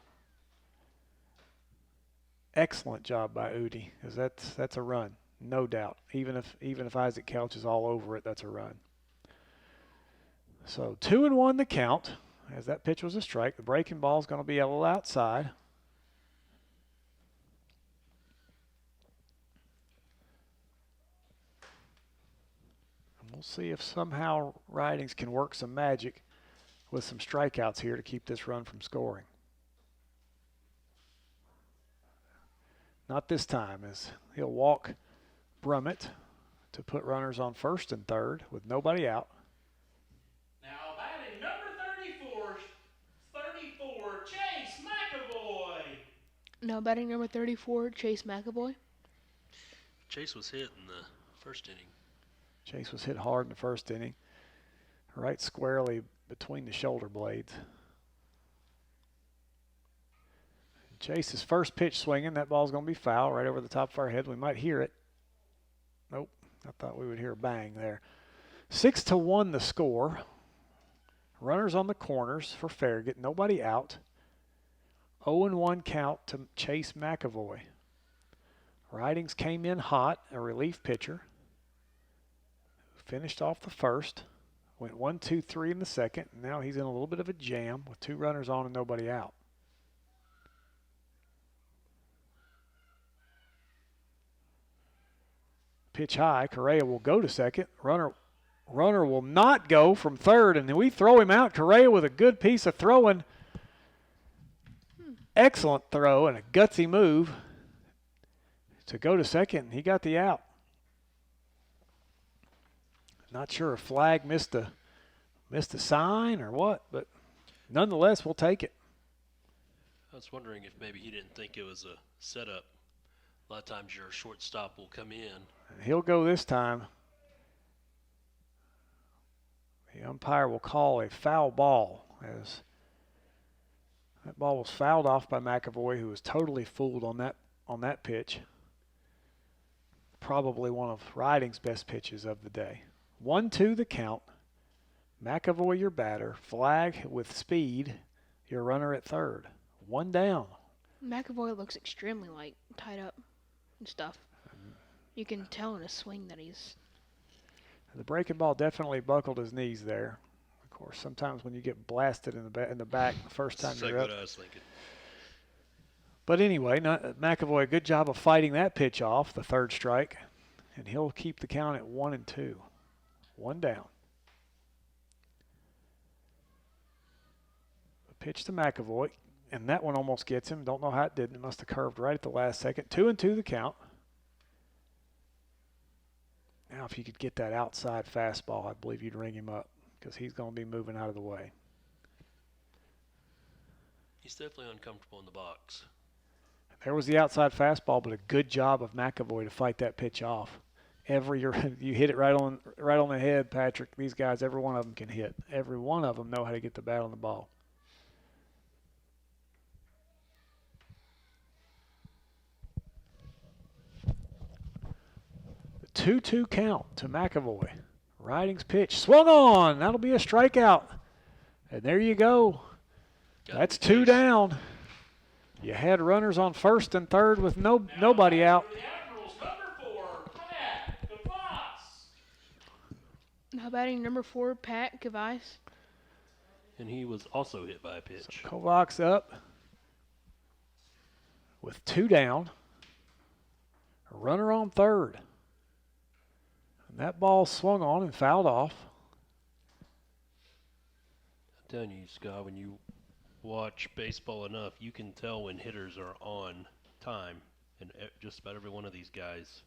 Excellent job by Udi, because that's a run, no doubt. Even if Isaac Couch is all over it, that's a run. So 2-1 the count, as that pitch was a strike. The breaking ball is going to be a little outside. We'll see if somehow Ridings can work some magic with some strikeouts here to keep this run from scoring. Not this time, as he'll walk Brummett to put runners on first and third with nobody out. Now batting number 34, Chase McAvoy. Now batting number 34, Chase McAvoy. Chase was hit in the first inning. Chase was hit hard in the first inning, right squarely between the shoulder blades. Chase's first pitch swinging. That ball's going to be foul right over the top of our head. We might hear it. Nope. I thought we would hear a bang there. 6-1 the score. Runners on the corners for Farragut. Nobody out. 0-1 count to Chase McAvoy. Ridings came in hot, a relief pitcher. finished off the first. Went 1, 2, 3 in the second. And now he's in a little bit of a jam with 2 runners on and nobody out. Pitch high. Correa will go to second. Runner will not go from third, and then we throw him out. Correa with a good piece of throwing. Excellent throw and a gutsy move to go to second. He got the out. Not sure if flag missed a sign or what, but nonetheless, we'll take it. I was wondering if maybe he didn't think it was a setup. A lot of times your shortstop will come in. And he'll go this time. The umpire will call a foul ball, as that ball was fouled off by McAvoy, who was totally fooled on that pitch. Probably one of Riding's best pitches of the day. 1-2 the count. McAvoy your batter. Flag with speed. Your runner at third. 1 down. McAvoy looks extremely tied up and stuff. You can tell in his swing that he's. The breaking ball definitely buckled his knees there. Of course, sometimes when you get blasted in the back the first time you're up. That's what I was thinking. But anyway, McAvoy, a good job of fighting that pitch off, the third strike, and he'll keep the count at 1-2. 1 down. A pitch to McAvoy, and that one almost gets him. Don't know how it didn't. It must have curved right at the last second. 2-2 the count. Now, if you could get that outside fastball, I believe you'd ring him up because he's going to be moving out of the way. He's definitely uncomfortable in the box. There was the outside fastball, but a good job of McAvoy to fight that pitch off. You hit it right on the head, Patrick. These guys, every one of them can hit. Every one of them know how to get the bat on the ball. The 2-2 count to McAvoy. Riding's pitch swung on. That'll be a strikeout. And there you go. That's 2 down. You had runners on first and third with nobody out. How batting number 4, Pat Kavais? And he was also hit by a pitch. So Kovac's up with 2 down. A runner on third. And that ball swung on and fouled off. I'm telling you, Scott, when you watch baseball enough, you can tell when hitters are on time. And just about every one of these guys,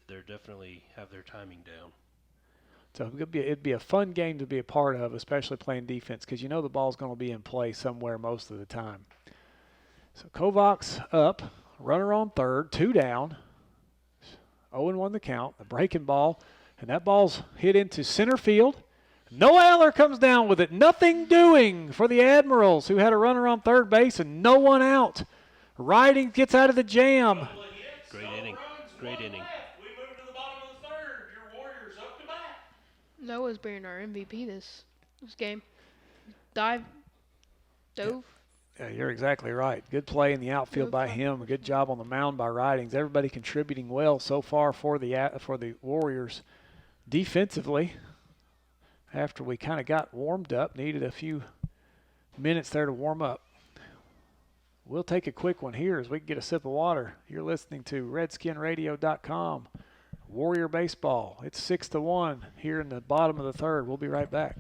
they're definitely have their timing down. So it'd be a fun game to be a part of, especially playing defense, because you know the ball's going to be in play somewhere most of the time. So Kovac's up, runner on third, 2 down, 0-1 the count, the breaking ball, and that ball's hit into center field. Noah Eller comes down with it. Nothing doing for the Admirals, who had a runner on third base and no one out. Riding gets out of the jam. Great inning. Great inning. We move to the bottom of the third. Your Warriors up to bat. Noah's being our MVP this game. Dove. Yeah, you're exactly right. Good play in the outfield by him. A good job on the mound by Ridings. Everybody contributing well so far for the Warriors defensively. After we kind of got warmed up, needed a few minutes there to warm up. We'll take a quick one here as we can get a sip of water. You're listening to RedskinRadio.com. Warrior Baseball. It's 6-1 here in the bottom of the third. We'll be right back.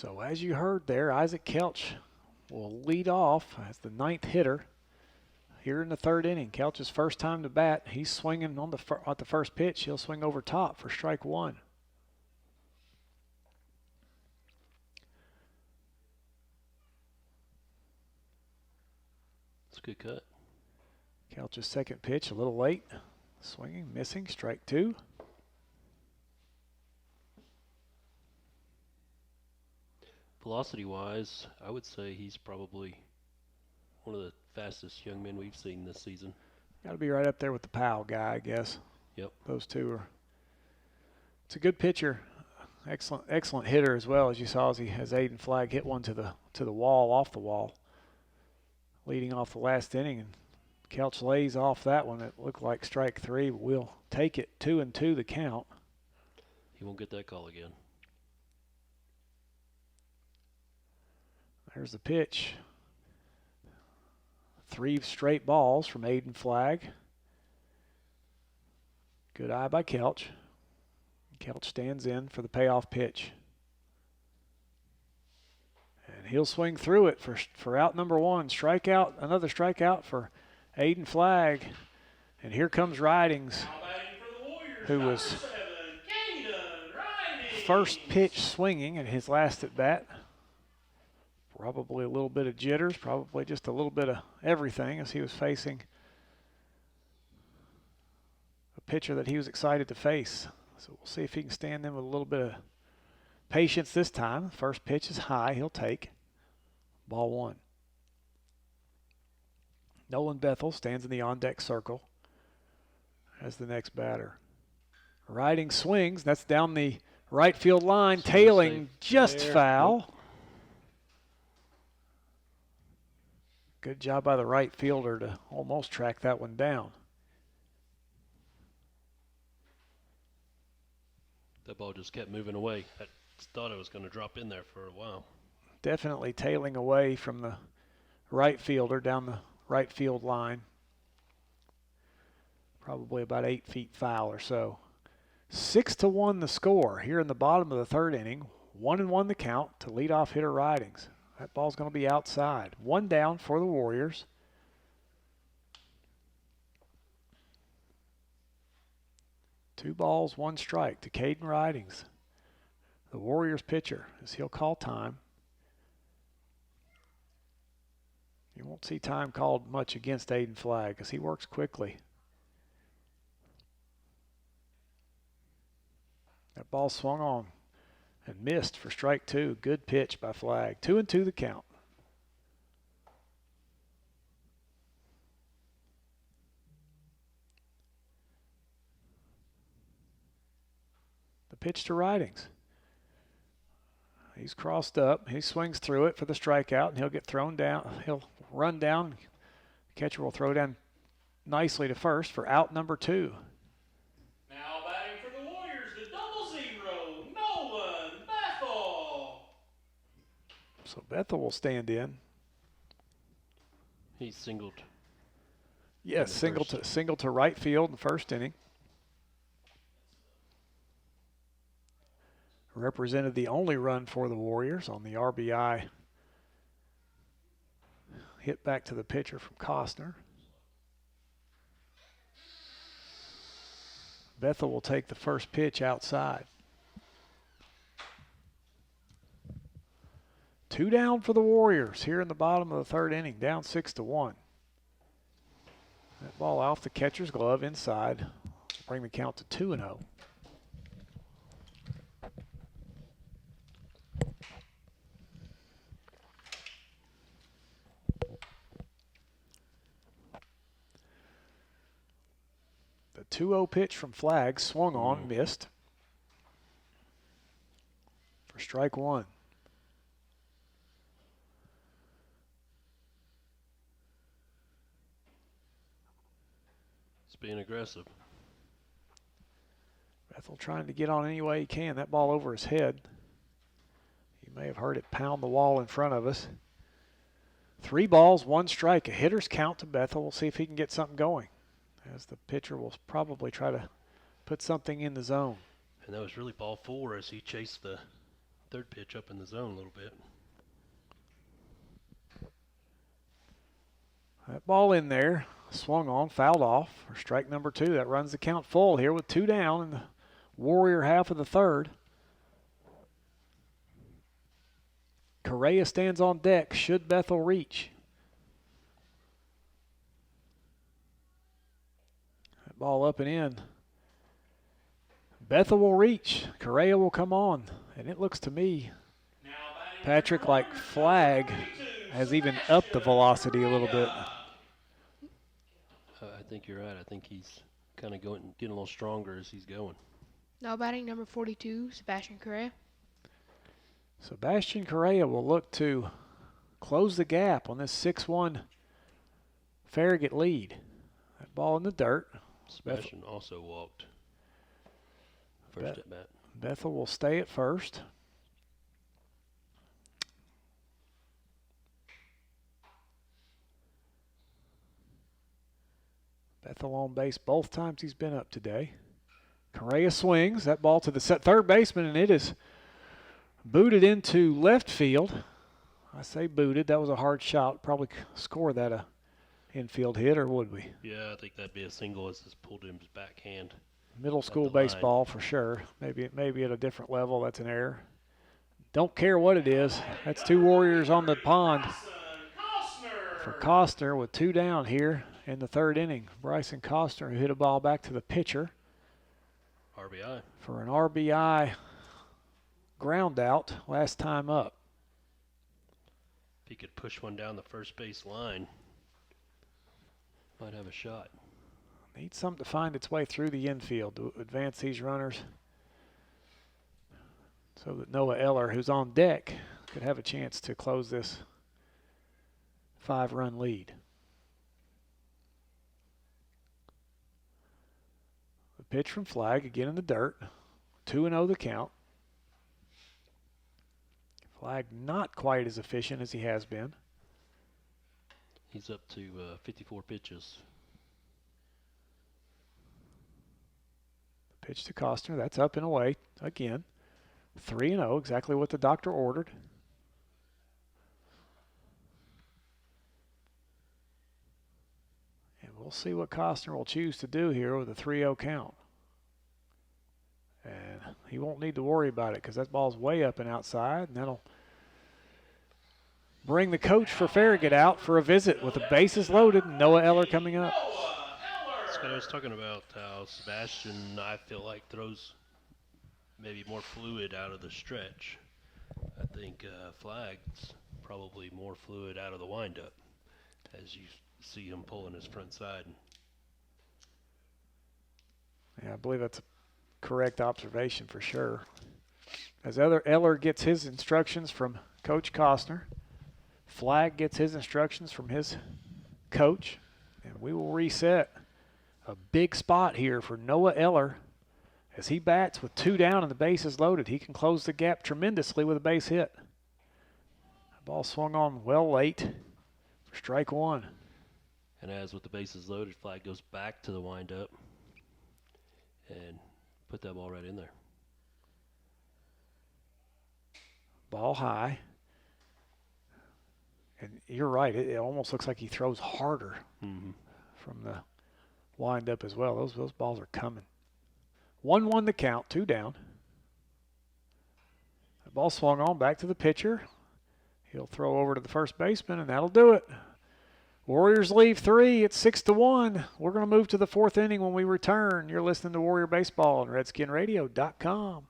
So as you heard there, Isaac Kelch will lead off as the 9th hitter here in the 3rd inning. Kelch's first time to bat. He's swinging on at the first pitch. He'll swing over top for strike 1. It's a good cut. Kelch's second pitch a little late. Swinging, missing, strike 2. Velocity-wise, I would say he's probably one of the fastest young men we've seen this season. Got to be right up there with the Powell guy, I guess. Yep. Those two are. It's a good pitcher. Excellent hitter as well, as you saw as Aiden Flagg hit one to the wall, off the wall, leading off the last inning. And Kelch lays off that one. It looked like strike 3, but we'll take it. 2-2 the count. He won't get that call again. There's the pitch. 3 straight balls from Aiden Flagg. Good eye by Kelch. Kelch stands in for the payoff pitch. And he'll swing through it for out number 1. Strikeout, another strikeout for Aiden Flagg. And here comes Ridings, who was first pitch swinging in his last at bat. Probably a little bit of jitters, probably just a little bit of everything as he was facing a pitcher that he was excited to face. So we'll see if he can stand in with a little bit of patience this time. First pitch is high, he'll take. Ball 1. Nolan Bethel stands in the on-deck circle as the next batter. Riding swings, that's down the right field line, tailing just foul. Good job by the right fielder to almost track that one down. That ball just kept moving away. I thought it was going to drop in there for a while. Definitely tailing away from the right fielder down the right field line. Probably about 8 feet foul or so. 6-1 the score here in the bottom of the 3rd inning. 1-1 the count to leadoff hitter Ridings. That ball's going to be outside. 1 down for the Warriors. Two balls, 1 strike to Caden Ridings, the Warriors pitcher, as he'll call time. You won't see time called much against Aiden Flagg because he works quickly. That ball swung on and missed for strike 2. Good pitch by Flagg. 2-2 the count. The pitch to Ridings. He's crossed up. He swings through it for the strikeout, and he'll get thrown down. He'll run down. The catcher will throw down nicely to first for out number 2. Now batting for the Warriors, the 0-0, Nolan Bethel. So Bethel will stand in. He singled. Yes, single to right field in the first inning. Represented the only run for the Warriors on the RBI hit back to the pitcher from Costner. Bethel will take the first pitch outside. 2 down for the Warriors here in the bottom of the 3rd inning, down 6-1. That ball off the catcher's glove inside. Bring the count to 2-0. The 2-0 pitch from Flagg swung on, missed for strike 1. It's being aggressive. Bethel trying to get on any way he can. That ball over his head. You may have heard it pound the wall in front of us. 3 balls, 1 strike. A hitter's count to Bethel. We'll see if he can get something going, as the pitcher will probably try to put something in the zone. And that was really ball 4 as he chased the third pitch up in the zone a little bit. That ball in there, swung on, fouled off for strike number 2. That runs the count full here with 2 down in the Warrior half of the third. Correa stands on deck. Should Bethel reach? That ball up and in. Bethel will reach. Correa will come on. And it looks to me, Patrick, like Flag has even upped the velocity a little bit. I think you're right. I think he's kind of getting a little stronger as he's going. Now batting number 42, Sebastian Correa. Sebastian Correa will look to close the gap on this 6-1 Farragut lead. That ball in the dirt. Sebastian also walked first at bat. Bethel will stay at first. Bethel on base both times he's been up today. Correa swings that ball to the third baseman, and it is booted into left field. I say booted. That was a hard shot. Probably score that a infield hit, or would we? Yeah, I think that'd be a single as it's pulled in his backhand. Middle school baseball for sure. Maybe at a different level. That's an error. Don't care what it is. That's 2 Warriors on the pond for Costner with 2 down here in the third inning. Bryson Costner, who hit a ball back to the pitcher. RBI. For an RBI ground out last time up. If he could push one down the first base line, might have a shot. Needs something to find its way through the infield to advance these runners so that Noah Eller, who's on deck, could have a chance to close this 5-run lead. The pitch from Flag, again in the dirt. 2-0 the count. Flag not quite as efficient as he has been. He's up to 54 pitches. Pitch to Costner. That's up and away again. 3-0, exactly what the doctor ordered. And we'll see what Costner will choose to do here with a 3-0 count. And he won't need to worry about it because that ball's way up and outside, and that'll bring the coach for Farragut out for a visit with the bases loaded and Noah Eller coming up. Scott, I was talking about how Sebastian, I feel like, throws maybe more fluid out of the stretch. I think Flag's probably more fluid out of the windup as you see him pulling his front side. Yeah, I believe that's a correct observation for sure. As Eller gets his instructions from Coach Costner, Flag gets his instructions from his coach, and we will reset. A big spot here for Noah Eller as he bats with 2 down and the bases loaded. He can close the gap tremendously with a base hit. The ball swung on well late for strike 1. And as with the bases loaded, Flag goes back to the windup and put that ball right in there. Ball high. And you're right, it almost looks like he throws harder from the wind-up as well. Those balls are coming. 1-1 the count, 2 down. The ball swung on back to the pitcher. He'll throw over to the first baseman, and that'll do it. Warriors leave 3. It's 6-1. We're going to move to the 4th inning when we return. You're listening to Warrior Baseball on RedskinRadio.com.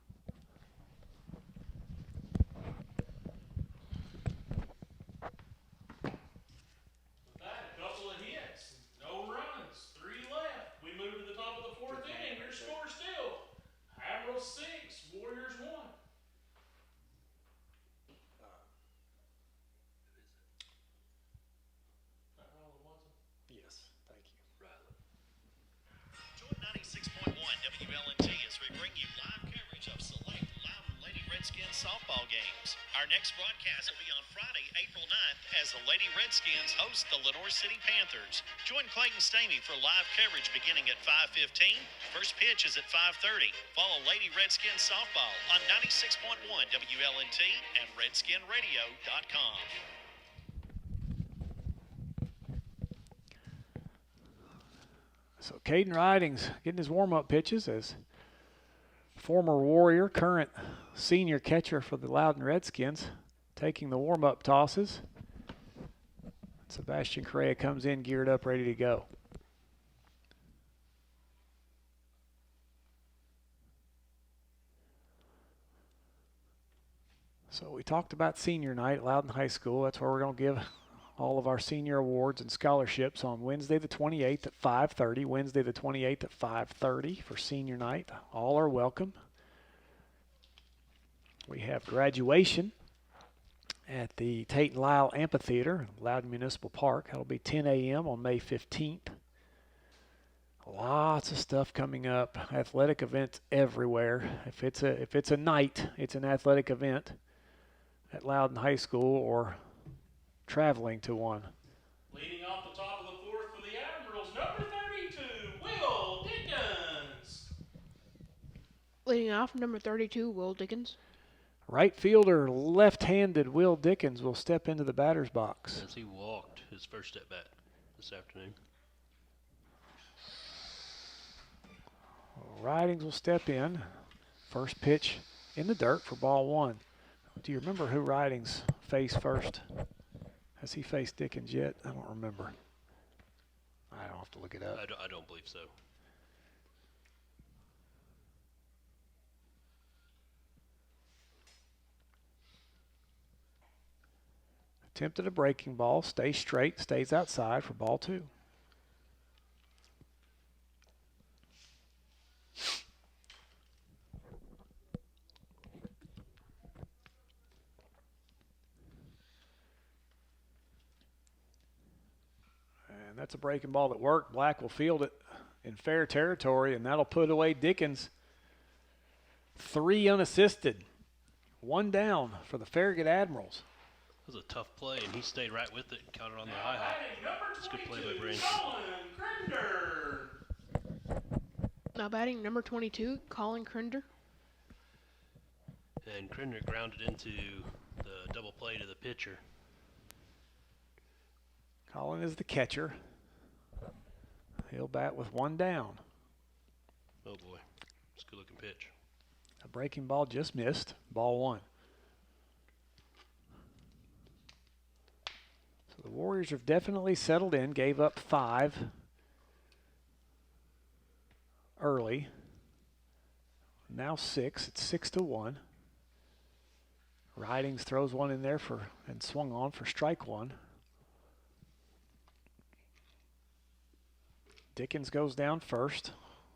Join 96.1 WLNT as we bring you live coverage of select Loudon Lady Red Redskins softball games. Our next broadcast will be on Friday, April 9th, as the Lady Redskins host the Lenore City Panthers. Join Clayton Stamey for live coverage beginning at 5:15. First pitch is at 5:30. Follow Lady Redskins softball on 96.1 WLNT and RedskinRadio.com. So Caden Ridings getting his warm-up pitches as former Warrior, current senior catcher for the Loudon Redskins, taking the warm-up tosses. Sebastian Correa comes in geared up, ready to go. So we talked about senior night at Loudon High School. That's where we're going to give all of our senior awards and scholarships on Wednesday the 28th at 5:30. Wednesday the 28th at 5:30 for senior night. All are welcome. We have graduation at the Tate and Lyle Amphitheater, Loudon Municipal Park. That'll be 10 a.m. on May 15th. Lots of stuff coming up. Athletic events everywhere. If it's a night, it's an athletic event at Loudon High School or traveling to one. Leading off the top of the fourth for the Admirals, number 32, Will Dickens. Leading off, number 32, Will Dickens. Right fielder, left-handed Will Dickens will step into the batter's box. As he walked his first at bat this afternoon. Ridings will step in. First pitch in the dirt for ball one. Do you remember who Ridings faced first? Has he faced Dickens yet? I don't remember. I don't have to look it up. I don't believe so. Attempted a breaking ball, stays straight, stays outside for ball two. And that's a breaking ball that worked. Black will field it in fair territory, and that'll put away Dickens. 3 unassisted. 1 down for the Farragut Admirals. That was a tough play, and he stayed right with it and caught it on the high hop. It's a good play by Brandon. Now batting number 22, Colin Crinder. And Crinder grounded into the double play to the pitcher. Colin is the catcher. He'll bat with 1 down. Oh boy, it's a good looking pitch. A breaking ball just missed. Ball 1. So the Warriors have definitely settled in, gave up 5 early. Now 6. It's 6-1. Ridings throws one in there and swung on for strike 1. Dickens goes down first,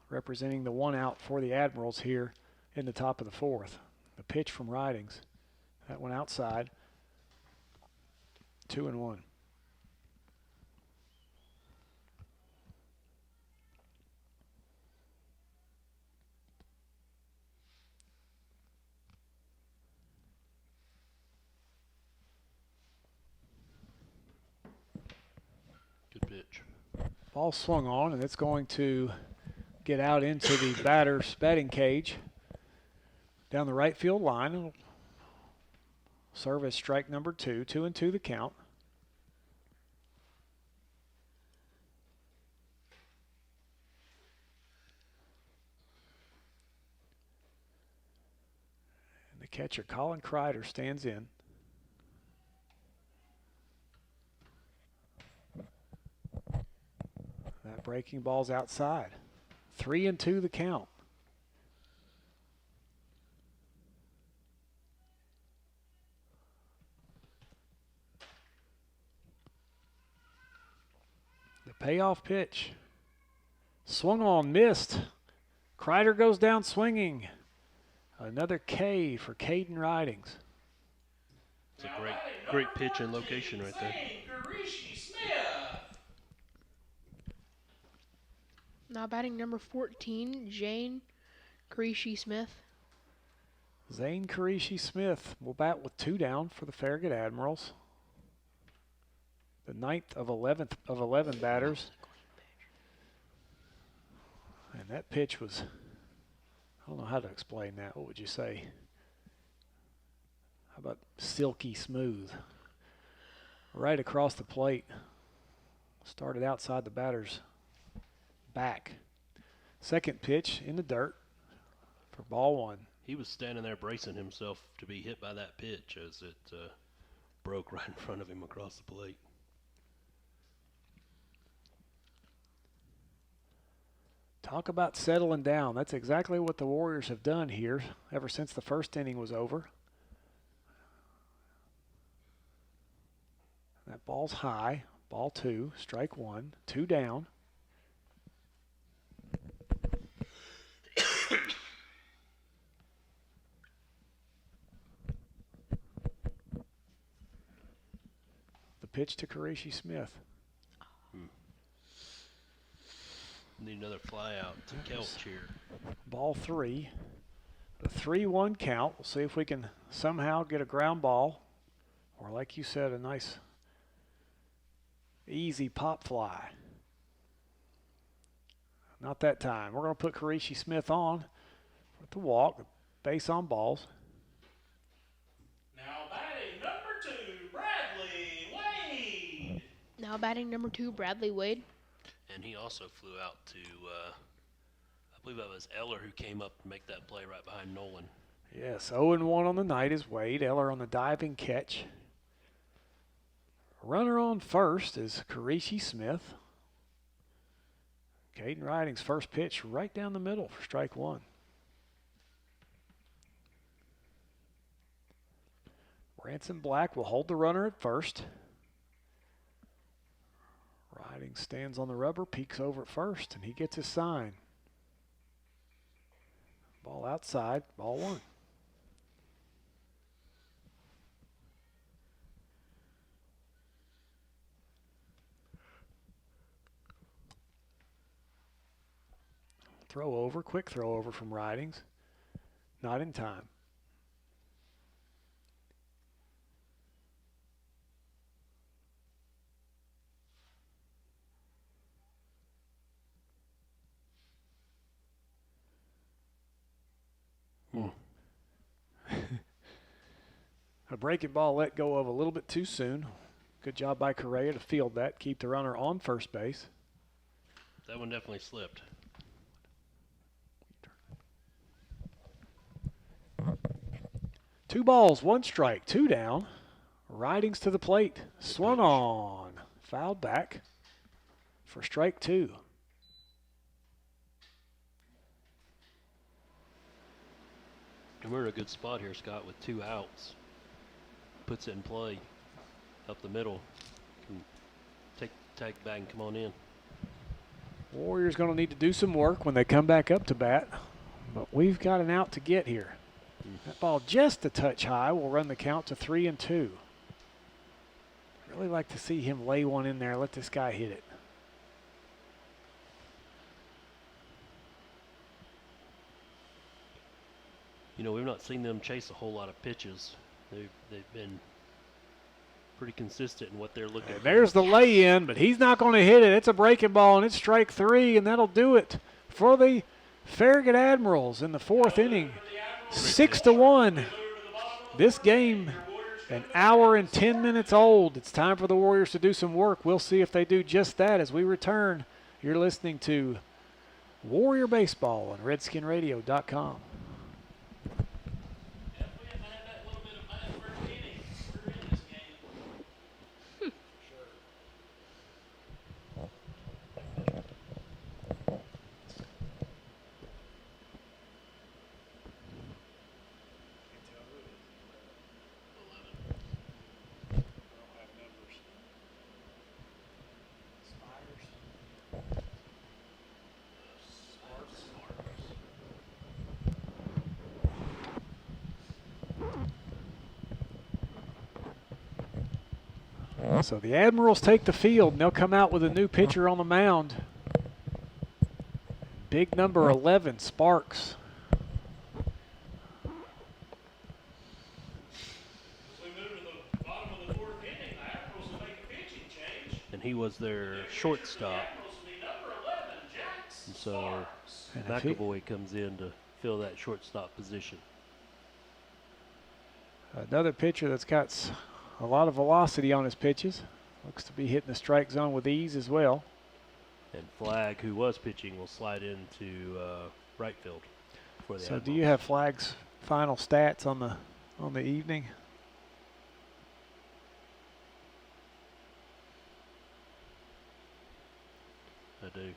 representing the 1 out for the Admirals here in the top of the 4th. The pitch from Ridings. That one outside. 2-1. Good pitch. Ball swung on, and it's going to get out into the batter's batting cage down the right field line. It'll serve as strike number 2. 2-2 the count. And the catcher, Colin Kreider, stands in. That breaking ball's outside. 3-2 the count. The payoff pitch. Swung on, missed. Kreider goes down swinging. Another K for Caden Ridings. It's a great pitch and location right there. Now batting number 14, Jane Creasy Smith. Zane Karishi Smith will bat with 2 down for the Farragut Admirals. The 9th of 11 batters. And that pitch was, I don't know how to explain that. What would you say? How about silky smooth? Right across the plate. Started outside the batter's back. Second pitch in the dirt for ball 1. He was standing there bracing himself to be hit by that pitch as it broke right in front of him across the plate. Talk about settling down. That's exactly what the Warriors have done here ever since the first inning was over. That ball's high. Ball 2, strike 1, 2 down. The pitch to Karishi Smith. Need another fly out to Kelch here. Ball 3. The 3-1 count. We'll see if we can somehow get a ground ball. Or like you said, a nice easy pop fly. Not that time. We're going to put Karishi Smith on with the walk. Base on balls. Now batting number 2, Bradley Wade. Now batting number 2, Bradley Wade. And he also flew out to, I believe that was Eller who came up to make that play right behind Nolan. Yes, 0-1 on the night is Wade. Eller on the diving catch. Runner on first is Karishi Smith. Caden Riding's first pitch right down the middle for strike 1. Ransom Black will hold the runner at first. Riding stands on the rubber, peeks over at first, and he gets his sign. Ball outside, ball 1. Throw over, quick throw over from Ridings. Not in time. A breaking ball let go of a little bit too soon. Good job by Correa to field that, keep the runner on first base. That one definitely slipped. Two balls, 1 strike, 2 down. Ridings to the plate, swung on, fouled back for strike 2. And we're in a good spot here, Scott, with 2 outs. Puts it in play up the middle. Can take the tag back and come on in. Warriors going to need to do some work when they come back up to bat, but we've got an out to get here. That ball just a touch high will run the count to 3-2. Really like to see him lay one in there, let this guy hit it. You know, we've not seen them chase a whole lot of pitches. They've been pretty consistent in what they're looking for. There's the lay-in, but he's not going to hit it. It's a breaking ball, and it's strike 3, and that'll do it for the Farragut Admirals in the 4th inning. 6-1. This game, an hour and 10 minutes old. It's time for the Warriors to do some work. We'll see if they do just that as we return. You're listening to Warrior Baseball on RedskinRadio.com. So the Admirals take the field, and they'll come out with a new pitcher on the mound. Big number 11, Sparks. and he was their shortstop. And so McAvoy comes in to fill that shortstop position. Another pitcher that's got a lot of velocity on his pitches. Looks to be hitting the strike zone with ease as well. And Flagg, who was pitching, will slide into right field for the So Admirals. do you have Flagg's final stats on the evening? I do.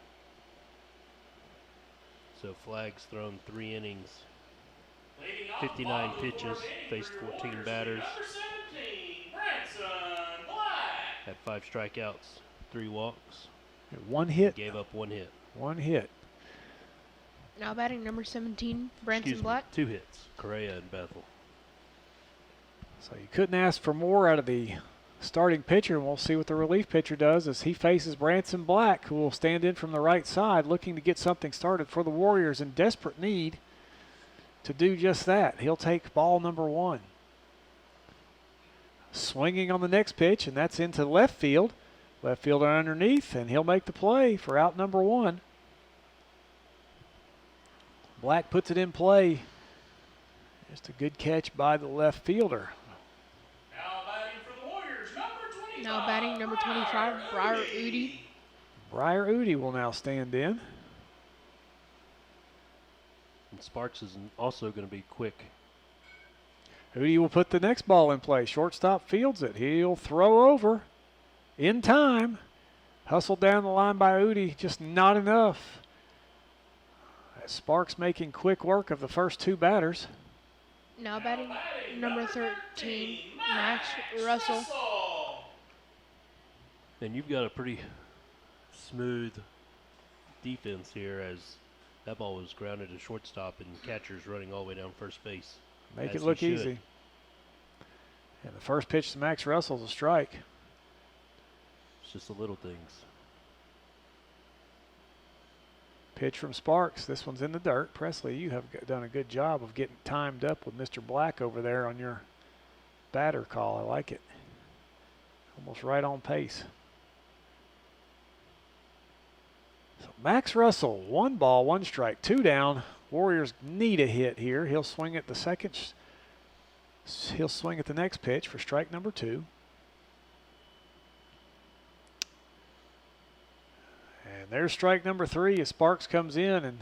So Flagg's thrown 3 innings, 59 pitches, faced 14 batters, had 5 strikeouts, 3 walks, 1 hit. gave up 1 hit. 1 hit. Now batting number 17, Branson Excuse me, Black. 2 hits, Correa and Bethel. So you couldn't ask for more out of the starting pitcher, and we'll see what the relief pitcher does as he faces Branson Black, who will stand in from the right side looking to get something started for the Warriors in desperate need to do just that. He'll take ball number 1. Swinging on the next pitch, and that's into left field. Left fielder underneath, and he'll make the play for out number 1. Black puts it in play. Just a good catch by the left fielder. Now batting number 25, Briar Udi. Briar Udi will now stand in. And Sparks is also going to be quick. Udi will put the next ball in play. Shortstop fields it. He'll throw over in time. Hustled down the line by Udi, just not enough. Sparks making quick work of the first 2 batters. Now batting number 13, Max Russell. And you've got a pretty smooth defense here as that ball was grounded to shortstop and catcher's running all the way down first base. Make as it look he should. easy. And the first pitch to Max Russell's a strike. It's just the little things. Pitch from Sparks. This one's in the dirt. Presley, you have done a good job of getting timed up with Mr. Black over there on your batter call. I like it. Almost right on pace. So Max Russell, 1 ball, 1 strike, 2 down. Warriors need a hit here. He'll swing at the second. He'll swing at the next pitch for strike number 2. And there's strike number 3 as Sparks comes in and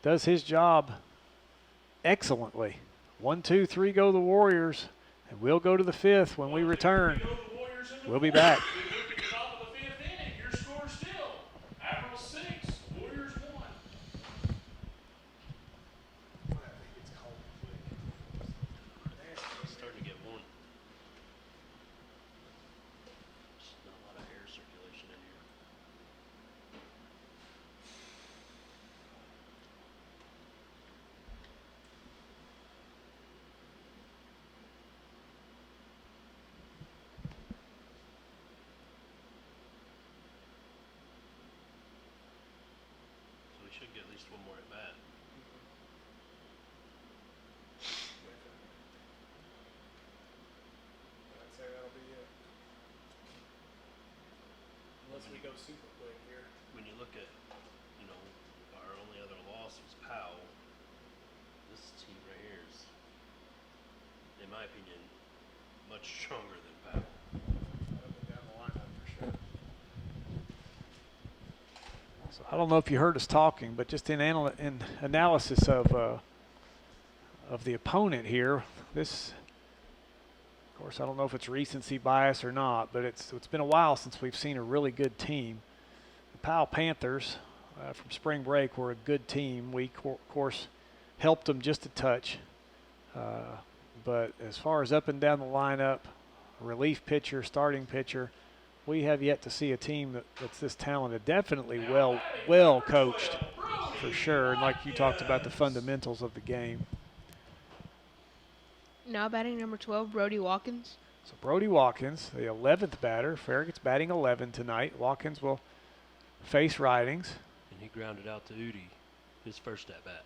does his job excellently. 1, 2, 3 go the Warriors, and we'll go to the 5th when we return. We'll be back. Starting to get warm. Just not a lot of air circulation in here. So we should get at least 1 more at bat. I'd say that'll be it. Unless we go super quick here. When you look at, our only other loss was Powell. This team right here is, in my opinion, much stronger than Powell. Down the lineup for sure. So I don't know if you heard us talking, but just in analysis of the opponent here, this, of course, I don't know if it's recency bias or not, but it's been a while since we've seen a really good team. The Powell Panthers from spring break were a good team. We, of course, helped them just a touch. But as far as up and down the lineup, relief pitcher, starting pitcher, we have yet to see a team that's this talented. Definitely well coached for sure. And like you talked about, the fundamentals of the game. Now batting number 12, Brody Watkins. So Brody Watkins, the 11th batter. Farragut's batting 11 tonight. Watkins will face Ridings. And he grounded out to Udi, his first at bat.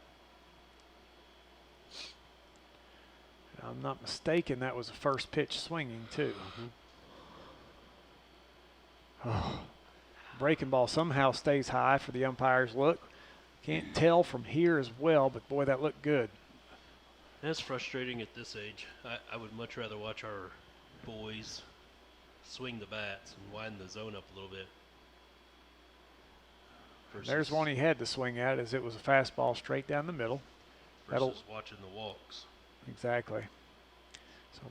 If I'm not mistaken, that was a first pitch swinging too. Breaking ball somehow stays high for the umpire's look. Can't tell from here as well, but boy, that looked good. That's frustrating at this age. I would much rather watch our boys swing the bats and widen the zone up a little bit. There's one he had to swing at, as it was a fastball straight down the middle. Versus watching the walks. Exactly. So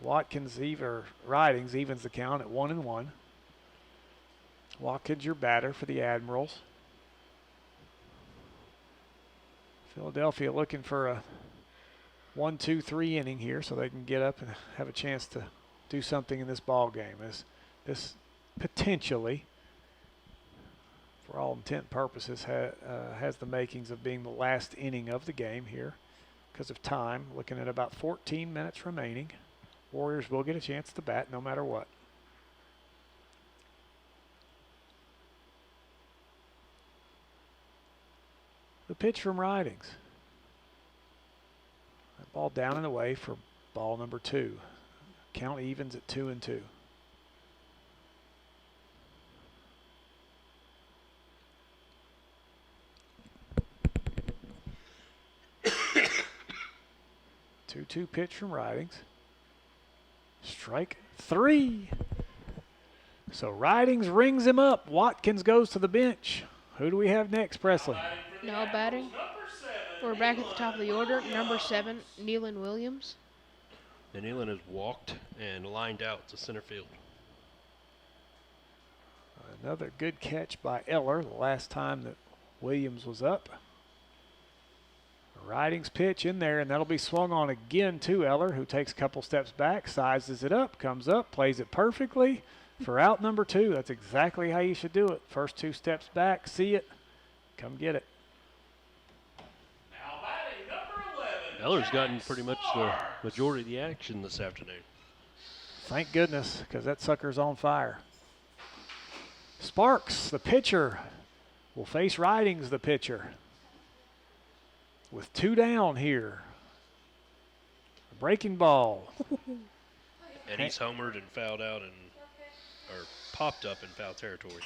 Ridings evens the count at 1-1. Watkins, your batter for the Admirals. Philadelphia looking for a 1-2-3 inning here so they can get up and have a chance to do something in this ball game. As this potentially, for all intent and purposes, has the makings of being the last inning of the game here because of time. Looking at about 14 minutes remaining. Warriors will get a chance to bat no matter what. The pitch from Ridings. That ball down and away for ball number 2. Count evens at 2-2. Two pitch from Ridings. Strike 3. So Ridings rings him up. Watkins goes to the bench. Who do we have next, Presley? Now batting. We're back at the top of the order. Number 7, Nealon Williams. And Nealon has walked and lined out to center field. Another good catch by Eller the last time that Williams was up. Ridings pitch in there, and that'll be swung on again to Eller, who takes a couple steps back, sizes it up, comes up, plays it perfectly for out number 2. That's exactly how you should do it. First 2 steps back, see it, come get it. Now batting number 11. Eller's gotten pretty much the majority of the action this afternoon. Thank goodness, because that sucker's on fire. Sparks, the pitcher, will face Ridings, the pitcher. With 2 down here. A breaking ball. And he's homered and fouled out or popped up in foul territory.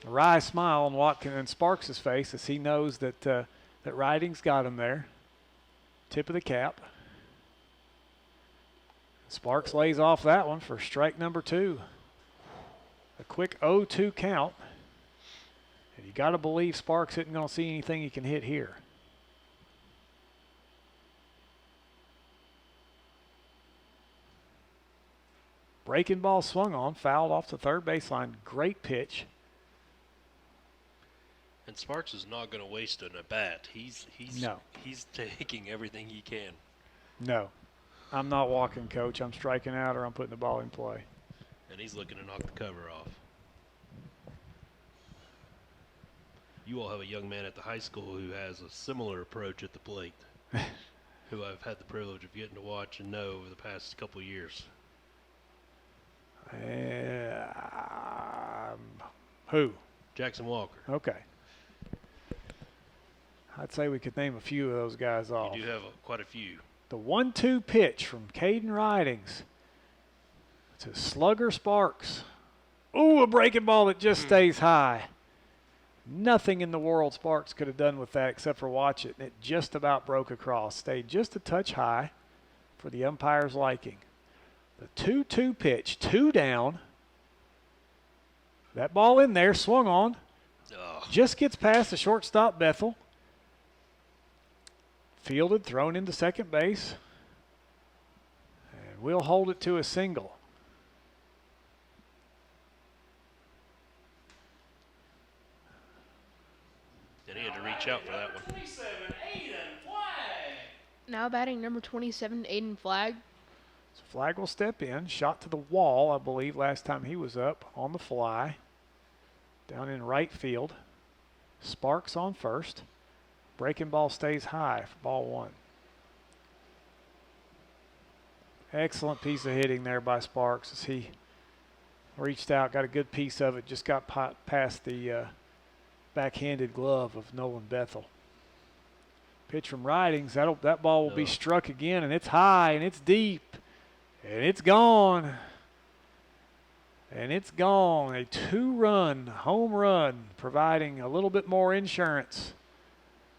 A wry smile on Watkins and Sparks' face as he knows that that Ridings got him there. Tip of the cap. Sparks lays off that one for strike number 2. A quick 0-2 count. And you got to believe Sparks isn't going to see anything he can hit here. Breaking ball swung on, fouled off the third baseline. Great pitch. And Sparks is not going to waste an at bat. He's taking everything he can. No, I'm not walking, Coach. I'm striking out or I'm putting the ball in play. And he's looking to knock the cover off. You all have a young man at the high school who has a similar approach at the plate, who I've had the privilege of getting to watch and know over the past couple of years. Who? Jackson Walker. Okay. I'd say we could name a few of those guys off. You do have quite a few. The 1-2 pitch from Caden Ridings to Slugger Sparks. Ooh, a breaking ball that just stays high. Nothing in the world Sparks could have done with that except for watch it. And it just about broke across. Stayed just a touch high for the umpire's liking. The 2-2 pitch, 2 down. That ball in there, swung on. Just gets past the shortstop, Bethel. Fielded, thrown into second base. And we'll hold it to a single. And he had to reach out for that one. 27, Aiden Flag. Now batting number 27, Aiden Flagg. So Flagg will step in. Shot to the wall, I believe, last time he was up on the fly. Down in right field. Sparks on first. Breaking ball stays high for ball 1. Excellent piece of hitting there by Sparks as he reached out, got a good piece of it, just got past the backhanded glove of Nolan Bethel. Pitch from Ridings, that ball will be struck again, and it's high, and it's deep, and it's gone. And it's gone. A 2-run home run, providing a little bit more insurance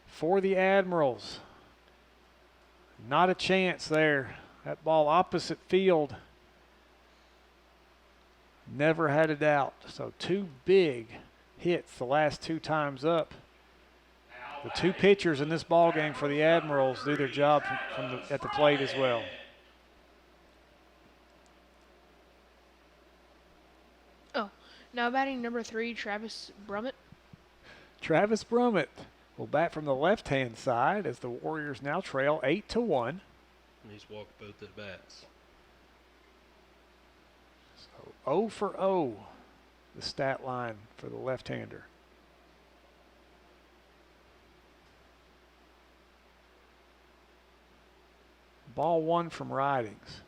for the Admirals. Not a chance there. That ball opposite field. Never had a doubt. So 2 big hits the last 2 times up. The 2 pitchers in this ball game for the Admirals do their job at the plate as well. Oh, now batting number 3, Travis Brummett. Travis Brummett will bat from the left-hand side as the Warriors now trail 8-1. And he's walked both at bats. So 0 for 0, the stat line for the left-hander. Ball 1 from Ridings.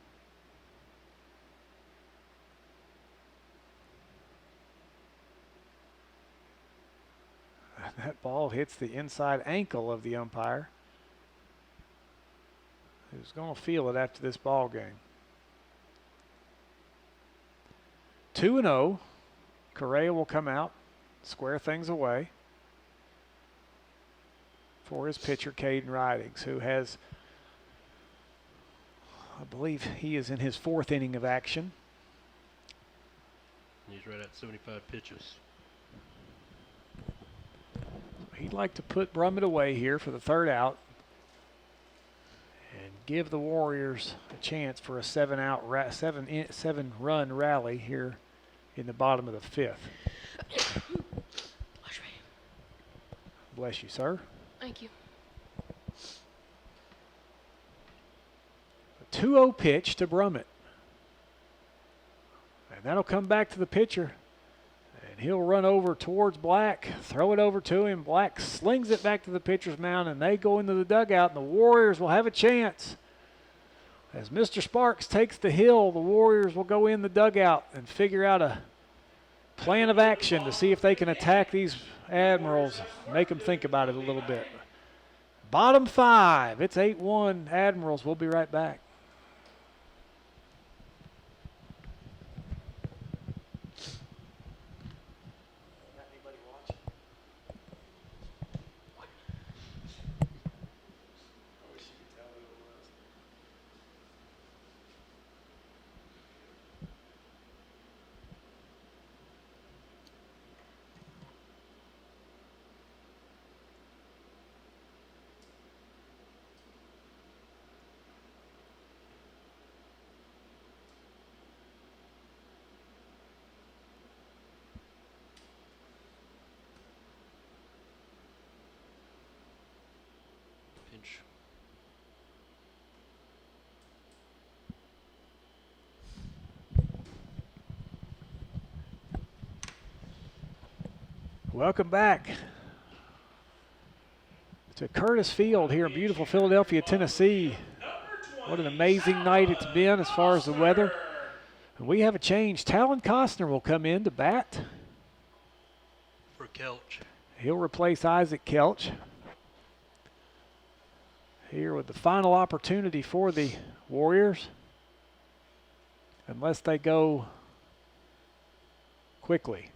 And that ball hits the inside ankle of the umpire, who's going to feel it after this ball game. 2-0. Correa will come out, square things away for his pitcher, Caden Ridings, who has, I believe he is in his 4th inning of action. And he's right at 75 pitches. He'd like to put Brummett away here for the 3rd out and give the Warriors a chance for a 7-run rally here in the bottom of the 5th. Bless you, sir. Thank you. A 2-0 pitch to Brummett. And that'll come back to the pitcher. And he'll run over towards Black, throw it over to him. Black slings it back to the pitcher's mound, and they go into the dugout, and the Warriors will have a chance. As Mr. Sparks takes the hill, the Warriors will go in the dugout and figure out a plan of action to see if they can attack these Admirals, make them think about it a little bit. Bottom 5, it's 8-1 Admirals. We'll be right back. Pinch. Welcome back to Curtis Field here in beautiful Philadelphia, Tennessee. What an amazing night it's been as far as the weather. And we have a change. Talon Costner will come in to bat. For Kelch. He'll replace Isaac Kelch. Here with the final opportunity for the Warriors. Unless they go quickly.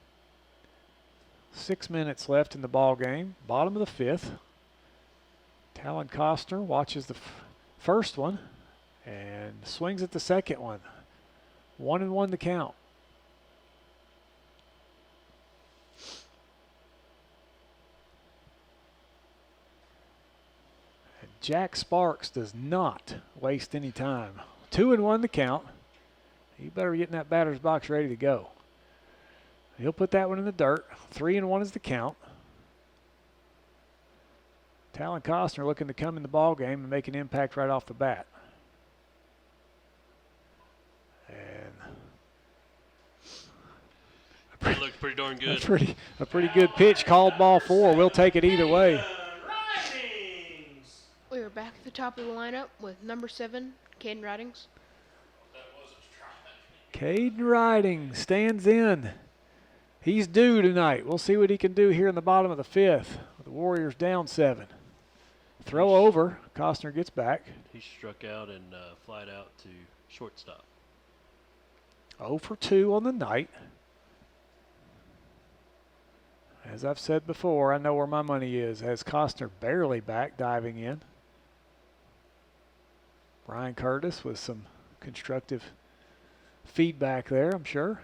6 minutes left in the ball game. Bottom of the 5th. Talon Costner watches the first one and swings at the second one. 1-1 to count. And Jack Sparks does not waste any time. 2-1 to count. You better get in that batter's box ready to go. He'll put that one in the dirt. 3-1 is the count. Talon Costner looking to come in the ball game and make an impact right off the bat. And That looked pretty darn good. a pretty good pitch. Called ball 4. We'll take it either way. We are back at the top of the lineup with number 7, Caden Ridings. Caden Riding stands in. He's due tonight. We'll see what he can do here in the bottom of the 5th. The Warriors down 7. Throw over. Costner gets back. He struck out and flied out to shortstop. 0 for 2 on the night. As I've said before, I know where my money is. As Costner barely back, diving in. Brian Curtis with some constructive feedback there, I'm sure.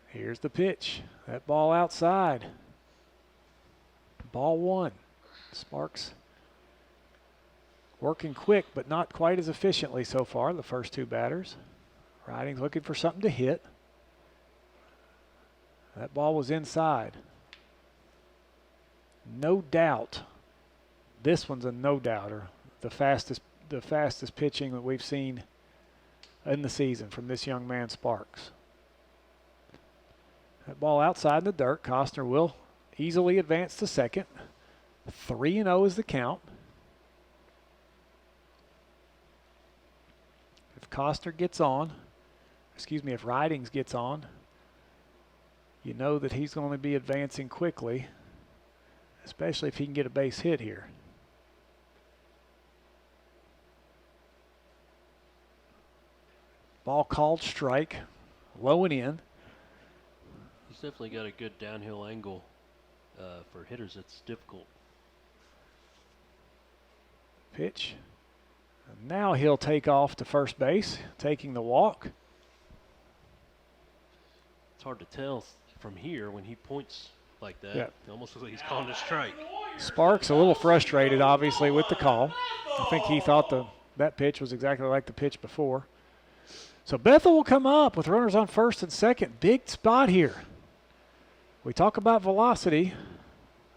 Here's the pitch. That ball outside. Ball 1. Sparks working quick, but not quite as efficiently so far, the first 2 batters. Riding's looking for something to hit. That ball was inside. No doubt. This one's a no-doubter. The fastest pitching that we've seen in the season from this young man, Sparks. That ball outside in the dirt. Costner will easily advance to second. 3-0 is the count. If Costner gets on, if Ridings gets on, you know that he's going to be advancing quickly, especially if he can get a base hit here. Ball called strike, low and in. He's definitely got a good downhill angle for hitters. It's difficult. Pitch. And now he'll take off to first base, taking the walk. It's hard to tell from here when he points like that. Yep. It almost looks like he's calling a strike. Sparks a little frustrated, obviously, with the call. I think he thought that pitch was exactly like the pitch before. So Bethel will come up with runners on first and second. Big spot here. We talk about velocity.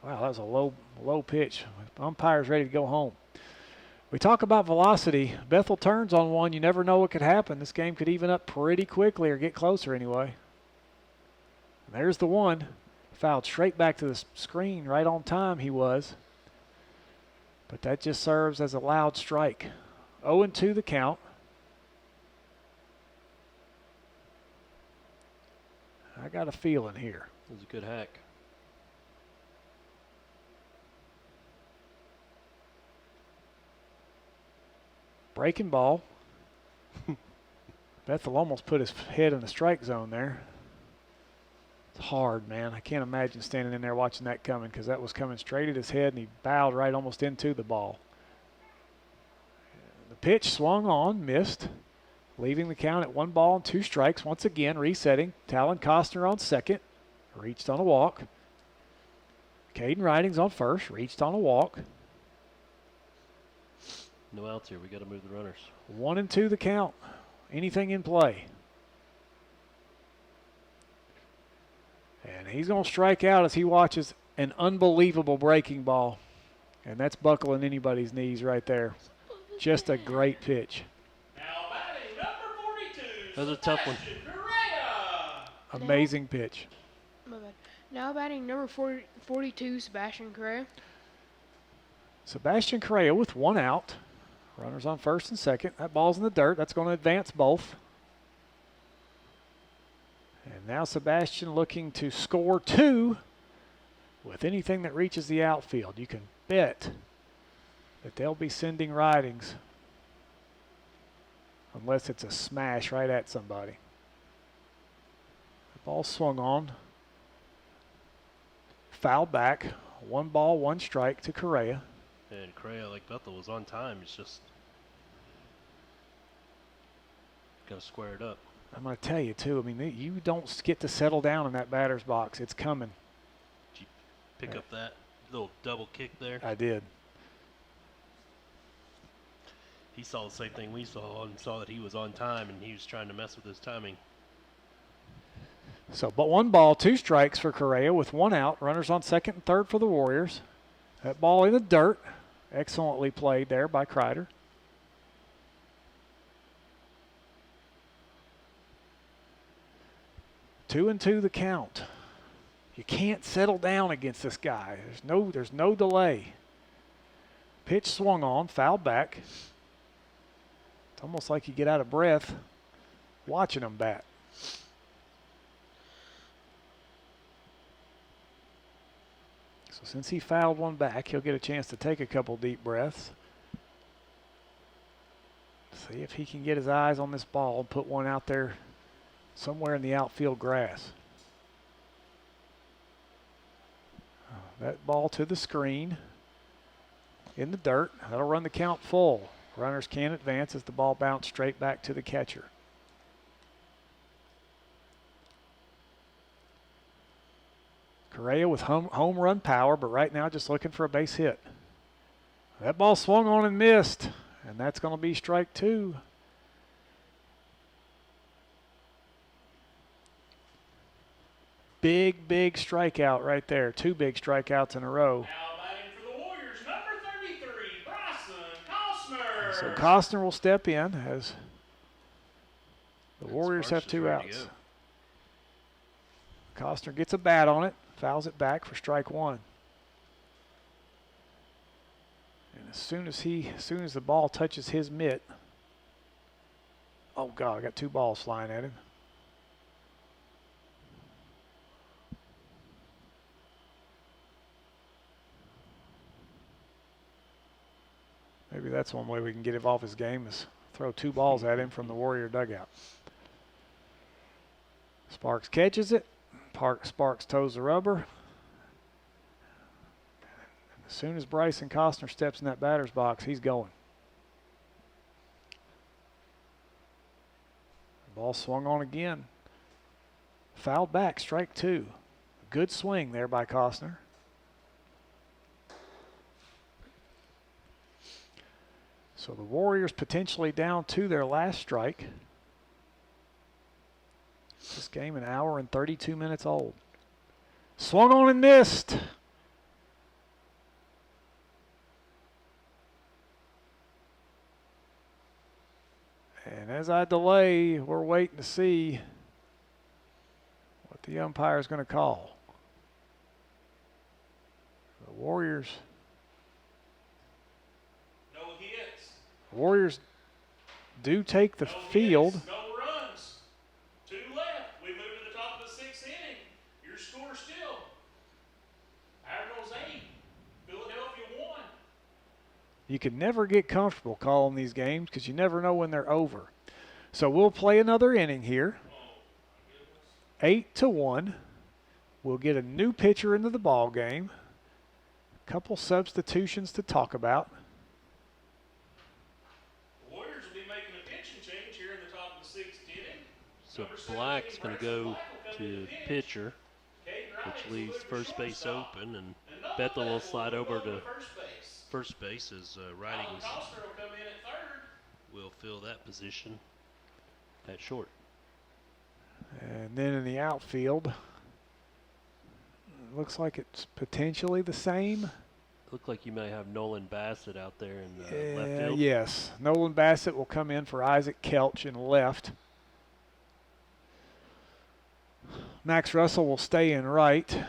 Wow, that was a low pitch. Umpire's ready to go home. We talk about velocity. Bethel turns on one. You never know what could happen. This game could even up pretty quickly or get closer anyway. And there's the one. Fouled straight back to the screen. Right on time he was. But that just serves as a loud strike. 0-2 the count. I got a feeling here. It was a good hack. Breaking ball. Bethel almost put his head in the strike zone there. It's hard, man. I can't imagine standing in there watching that coming because that was coming straight at his head and he bowed right almost into the ball. The pitch swung on, missed, leaving the count at 1 ball and 2 strikes. Once again, resetting. Talon Costner on second. Reached on a walk. Caden Ridings on first. Reached on a walk. No outs here. We got to move the runners. 1-2 the count. Anything in play. And he's going to strike out as he watches an unbelievable breaking ball. And that's buckling anybody's knees right there. Just a great pitch. Now batting number 42. That was a tough one. Sebastian Correa. Amazing pitch. My bad. Now batting number 42, Sebastian Correa. Sebastian Correa with 1 out. Runners on first and second. That ball's in the dirt. That's going to advance both. And now Sebastian looking to score 2 with anything that reaches the outfield. You can bet that they'll be sending Ridings unless it's a smash right at somebody. The ball swung on. Foul back. 1 ball, 1 strike to Correa. And Correa, like Bethel, was on time. It's just got to square it up. I'm going to tell you, too, I mean, you don't get to settle down in that batter's box. It's coming. Did you pick up that little double kick there? I did. He saw the same thing we saw and saw that he was on time, and he was trying to mess with his timing. So, but 1 ball, 2 strikes for Correa with 1 out. Runners on second and third for the Warriors. That ball in the dirt. Excellently played there by Kreider. 2-2 the count. You can't settle down against this guy. There's no delay. Pitch swung on, fouled back. It's almost like you get out of breath watching him bat. So since he fouled 1 back, he'll get a chance to take a couple deep breaths. See if he can get his eyes on this ball and put one out there somewhere in the outfield grass. That ball to the screen in the dirt. That'll run the count full. Runners can't advance as the ball bounced straight back to the catcher. Correa with home run power, but right now just looking for a base hit. That ball swung on and missed, and that's going to be strike two. Big strikeout right there. Two big strikeouts in a row. Now batting for the Warriors, number 33, Bryson Costner. So Costner will step in as the Warriors have Sparks is two ready to outs. go. Costner gets a bat on it, fouls it back for strike one. And as soon as the ball touches his mitt, oh God, I got two balls flying at him. Maybe that's one way we can get him off his game is throw two balls at him from the Warrior dugout. Sparks catches it. Sparks toes the rubber. As soon as Bryson Costner steps in that batter's box, he's going. The ball swung on again. Fouled back, strike two. Good swing there by Costner. So the Warriors potentially down to their last strike. This game an hour and 32 minutes old. Swung on and missed. And as I delay, we're waiting to see what the umpire is going to call. The Warriors do take the field. Hits, no runs. Two left. We move to the top of the sixth inning. Your score still Admirals 8, Philadelphia 1. You can never get comfortable calling these games because you never know when they're over. So we'll play another inning here. 8-1. We'll get a new pitcher into the ball game. A couple substitutions to talk about. So Black's going to go to pitcher, which leaves first base open, and Bethel will slide over to first base as Ridings will fill that position at short. And then in the outfield, it looks like it's potentially the same. Look like you may have Nolan Bassett out there in left field. Yes, Nolan Bassett will come in for Isaac Kelch in left. Max Russell will stay in right.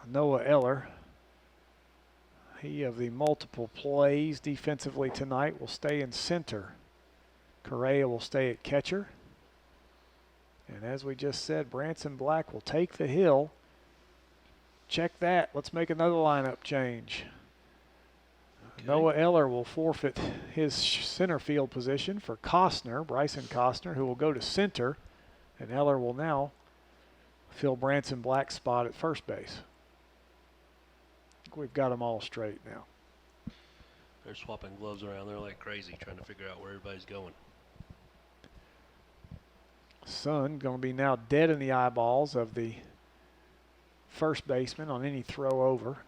Noah Eller, he of the multiple plays defensively tonight, will stay in center. Correa will stay at catcher. And as we just said, Branson Black will take the hill. Check that. Let's make another lineup change. Okay. Noah Eller will forfeit his center field position for Costner, Bryson Costner, who will go to center. And Eller will now fill Branson Black's spot at first base. I think we've got them all straight now. They're swapping gloves around. They're like crazy trying to figure out where everybody's going. Sun going to be now dead in the eyeballs of the first baseman on any throw over.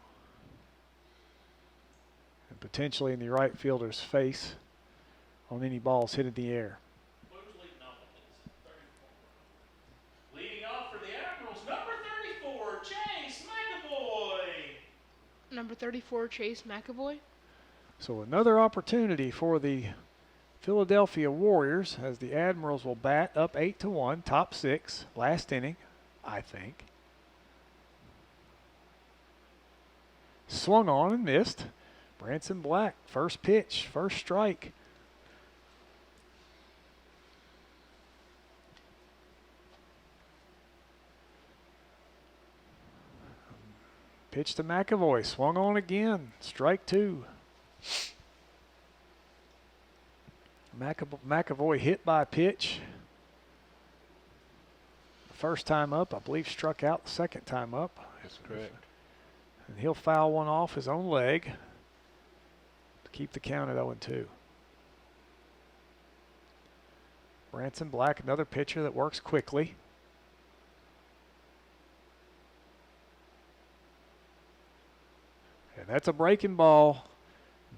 And potentially in the right fielder's face on any balls hit in the air. Leading off for the Admirals, number 34, Chase McAvoy. Number 34, Chase McAvoy. So another opportunity for the Philadelphia Warriors as the Admirals will bat up 8-1, top six, last inning, I think. Swung on and missed. Branson Black, first pitch, first strike. Pitch to McAvoy, swung on again, strike two. McAvoy hit by a pitch. The first time up, I believe struck out the second time up. That's correct. And he'll foul one off his own leg to keep the count at 0-2. Branson Black, another pitcher that works quickly. And that's a breaking ball.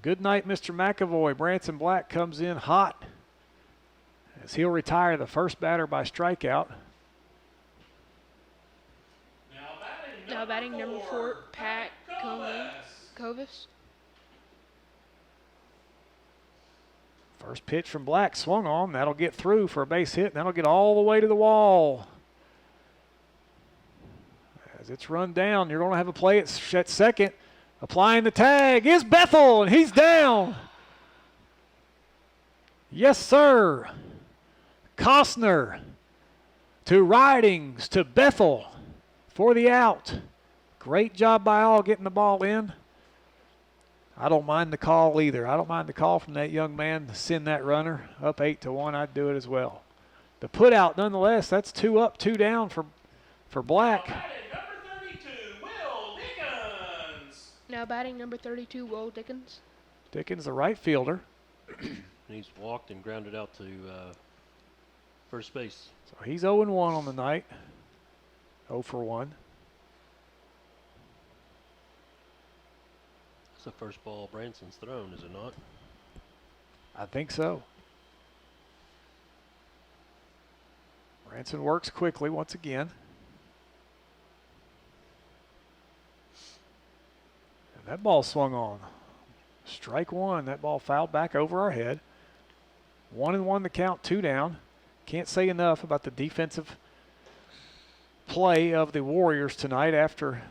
Good night, Mr. McAvoy. Branson Black comes in hot as he'll retire the first batter by strikeout. Now batting number 4, Pat Covis. First pitch from Black swung on. That'll get through for a base hit, and that'll get all the way to the wall. As it's run down, you're going to have a play at second. Applying the tag is Bethel, and he's down. Yes, sir. Costner to Ridings to Bethel for the out. Great job by all getting the ball in. I don't mind the call either. I don't mind the call from that young man to send that runner up 8-1. I'd do it as well. The put out, nonetheless, that's 2 up, 2 down for Black. Now batting number 32, Will Dickens. Dickens, the right fielder. And he's walked and grounded out to first base. So he's 0-1 on the night. 0 for 1. That's the first ball Branson's thrown, is it not? I think so. Branson works quickly once again. And that ball swung on. Strike 1. That ball fouled back over our head. 1-1 the count, 2 down. Can't say enough about the defensive play of the Warriors tonight after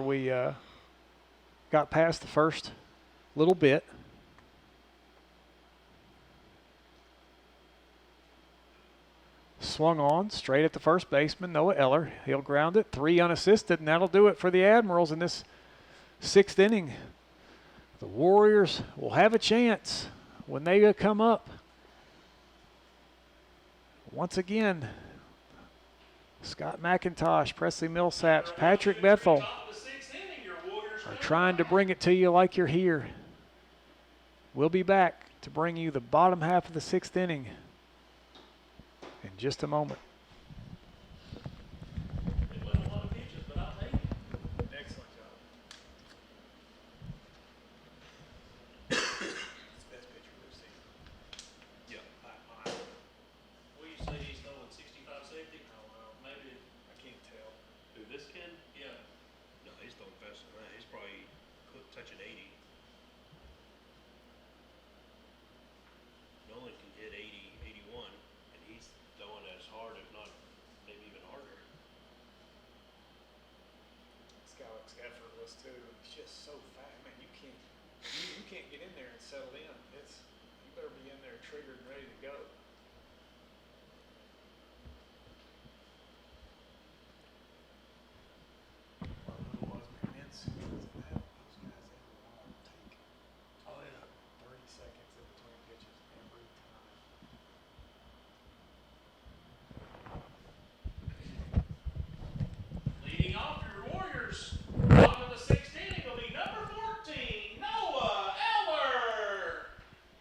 we got past the first little bit. Swung on straight at the first baseman, Noah Eller. He'll ground it, 3 unassisted, and that'll do it for the Admirals in this 6th inning. The Warriors will have a chance when they come up. Once again, Scott McIntosh, Presley Millsaps, Patrick Bethel are trying to bring it to you like you're here. We'll be back to bring you the bottom half of the 6th inning in just a moment.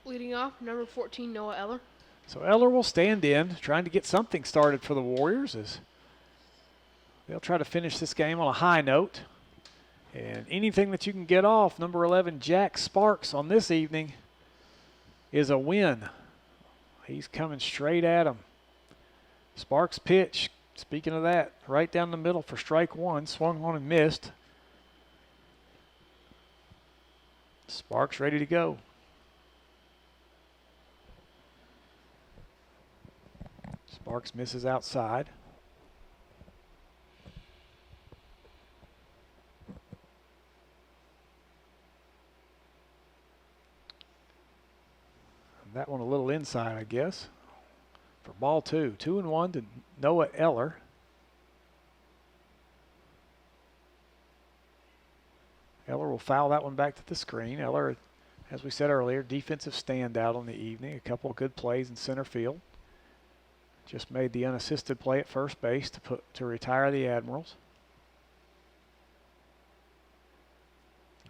Leading off, number 14, Noah Eller. So Eller will stand in, trying to get something started for the Warriors as they'll try to finish this game on a high note. And anything that you can get off number 11, Jack Sparks, on this evening is a win. He's coming straight at him. Sparks' pitch, speaking of that, right down the middle for strike 1, swung on and missed. Sparks ready to go. Sparks misses outside. And that one a little inside, I guess, for ball 2. 2-1 to Noah Eller. Eller will foul that one back to the screen. Eller as we said earlier, defensive standout on the evening. A couple of good plays in center field. Just made the unassisted play at first base to retire the Admirals.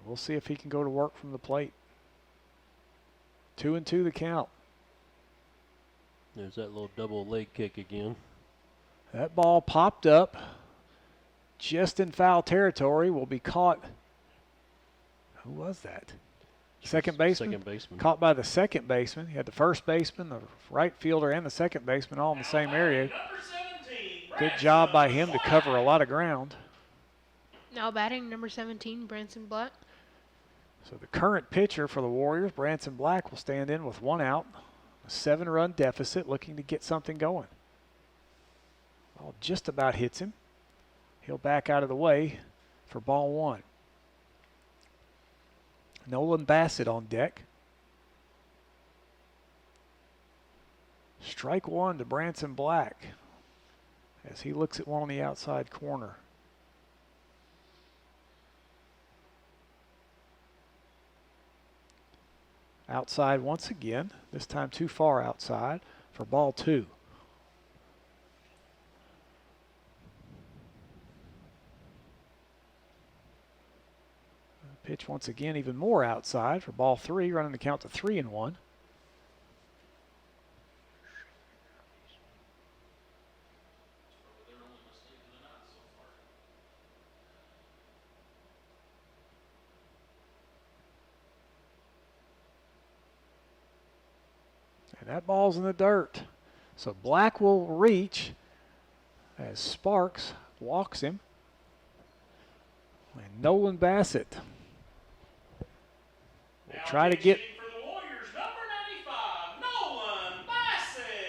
We'll see if he can go to work from the plate. 2-2 the count. There's that little double leg kick again. That ball popped up just in foul territory. Will be caught. Who was that? Second baseman? Second baseman. Caught by the second baseman. He had the first baseman, the right fielder, and the second baseman all in the same area. Good job by him to cover a lot of ground. Now batting number 17, Branson Black. So the current pitcher for the Warriors, Branson Black, will stand in with 1 out. A 7-run deficit, looking to get something going. Ball just about hits him. He'll back out of the way for ball 1. Nolan Bassett on deck. Strike 1 to Branson Black as he looks at one on the outside corner. Outside once again, this time too far outside for ball 2. Pitch once again even more outside for ball 3, running the count to 3-1. And that ball's in the dirt. So Black will reach as Sparks walks him. And Nolan Bassett will try to get.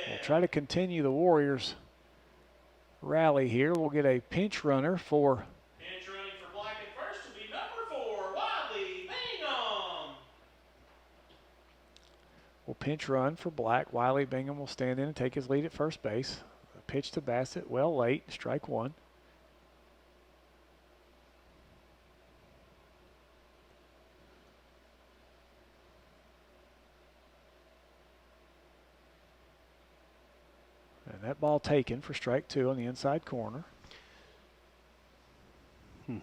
We'll try to continue the Warriors rally here. We'll get a pinch runner for. Pinch running for Black at first will be number 4, Wiley Bingham. Will pinch run for Black. Wiley Bingham will stand in and take his lead at first base. A pitch to Bassett, well late, strike 1. And that ball taken for strike 2 on the inside corner. The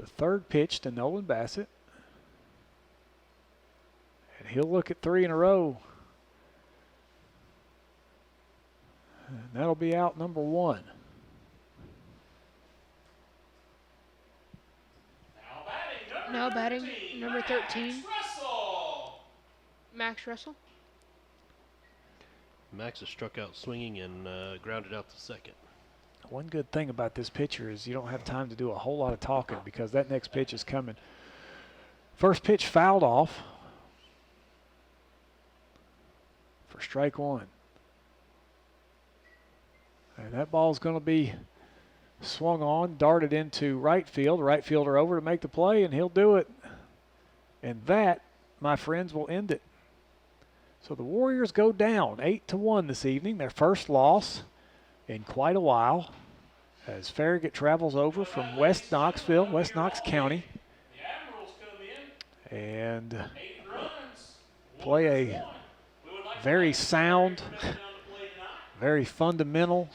third pitch to Nolan Bassett. And he'll look at 3 in a row. And that'll be out number 1. Now batting number 13, Max Russell. Max has struck out swinging and grounded out to second. One good thing about this pitcher is you don't have time to do a whole lot of talking because that next pitch is coming. First pitch fouled off for strike 1. And that ball's going to be swung on, darted into right field. Right fielder over to make the play, and he'll do it. And that, my friends, will end it. So the Warriors go down 8-1 this evening, their first loss in quite a while, as Farragut travels over from West Knoxville, West Knox County, and play a very sound, very fundamental,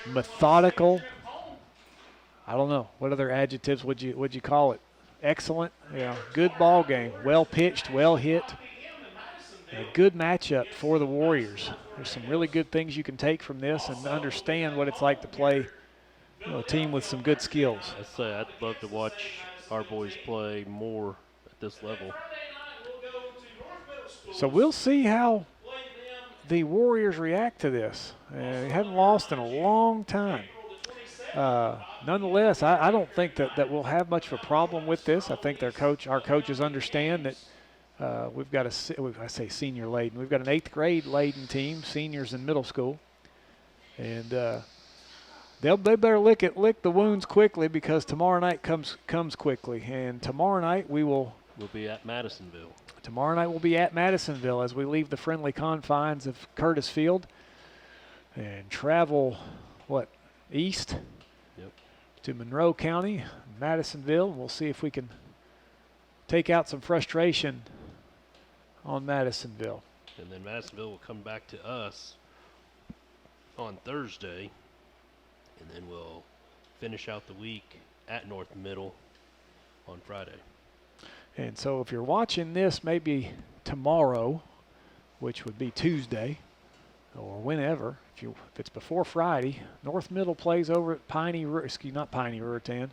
methodical, I don't know, what other adjectives would you call it? Excellent, good ball game, well pitched, well hit. A good matchup for the Warriors. There's some really good things you can take from this and understand what it's like to play a team with some good skills. I say I'd love to watch our boys play more at this level. So we'll see how the Warriors react to this. They haven't lost in a long time. Nonetheless, I don't think that we'll have much of a problem with this. I think our coaches understand that we've got I say senior laden. We've got an 8th grade laden team, seniors in middle school, and they better lick the wounds quickly because tomorrow night comes quickly. And tomorrow night we'll be at Madisonville. Tomorrow night we'll be at Madisonville as we leave the friendly confines of Curtis Field and travel east. Yep. to Monroe County, Madisonville. We'll see if we can take out some frustration on Madisonville. And then Madisonville will come back to us on Thursday, and then we'll finish out the week at North Middle on Friday. And so if you're watching this maybe tomorrow, which would be Tuesday, or whenever, if it's before Friday, North Middle plays over at the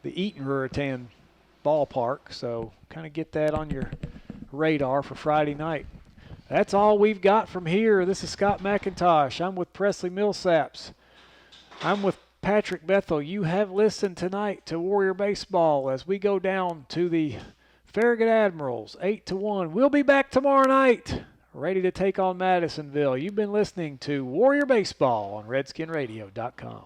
Eaton Ruritan ballpark. So kind of get that on your radar for Friday night. That's all we've got from here. This is Scott McIntosh. I'm with Presley Millsaps. I'm with Patrick Bethel. You have listened tonight to Warrior Baseball as we go down to the Farragut Admirals 8-1. We'll be back tomorrow night, ready to take on Madisonville. You've been listening to Warrior Baseball on RedskinRadio.com.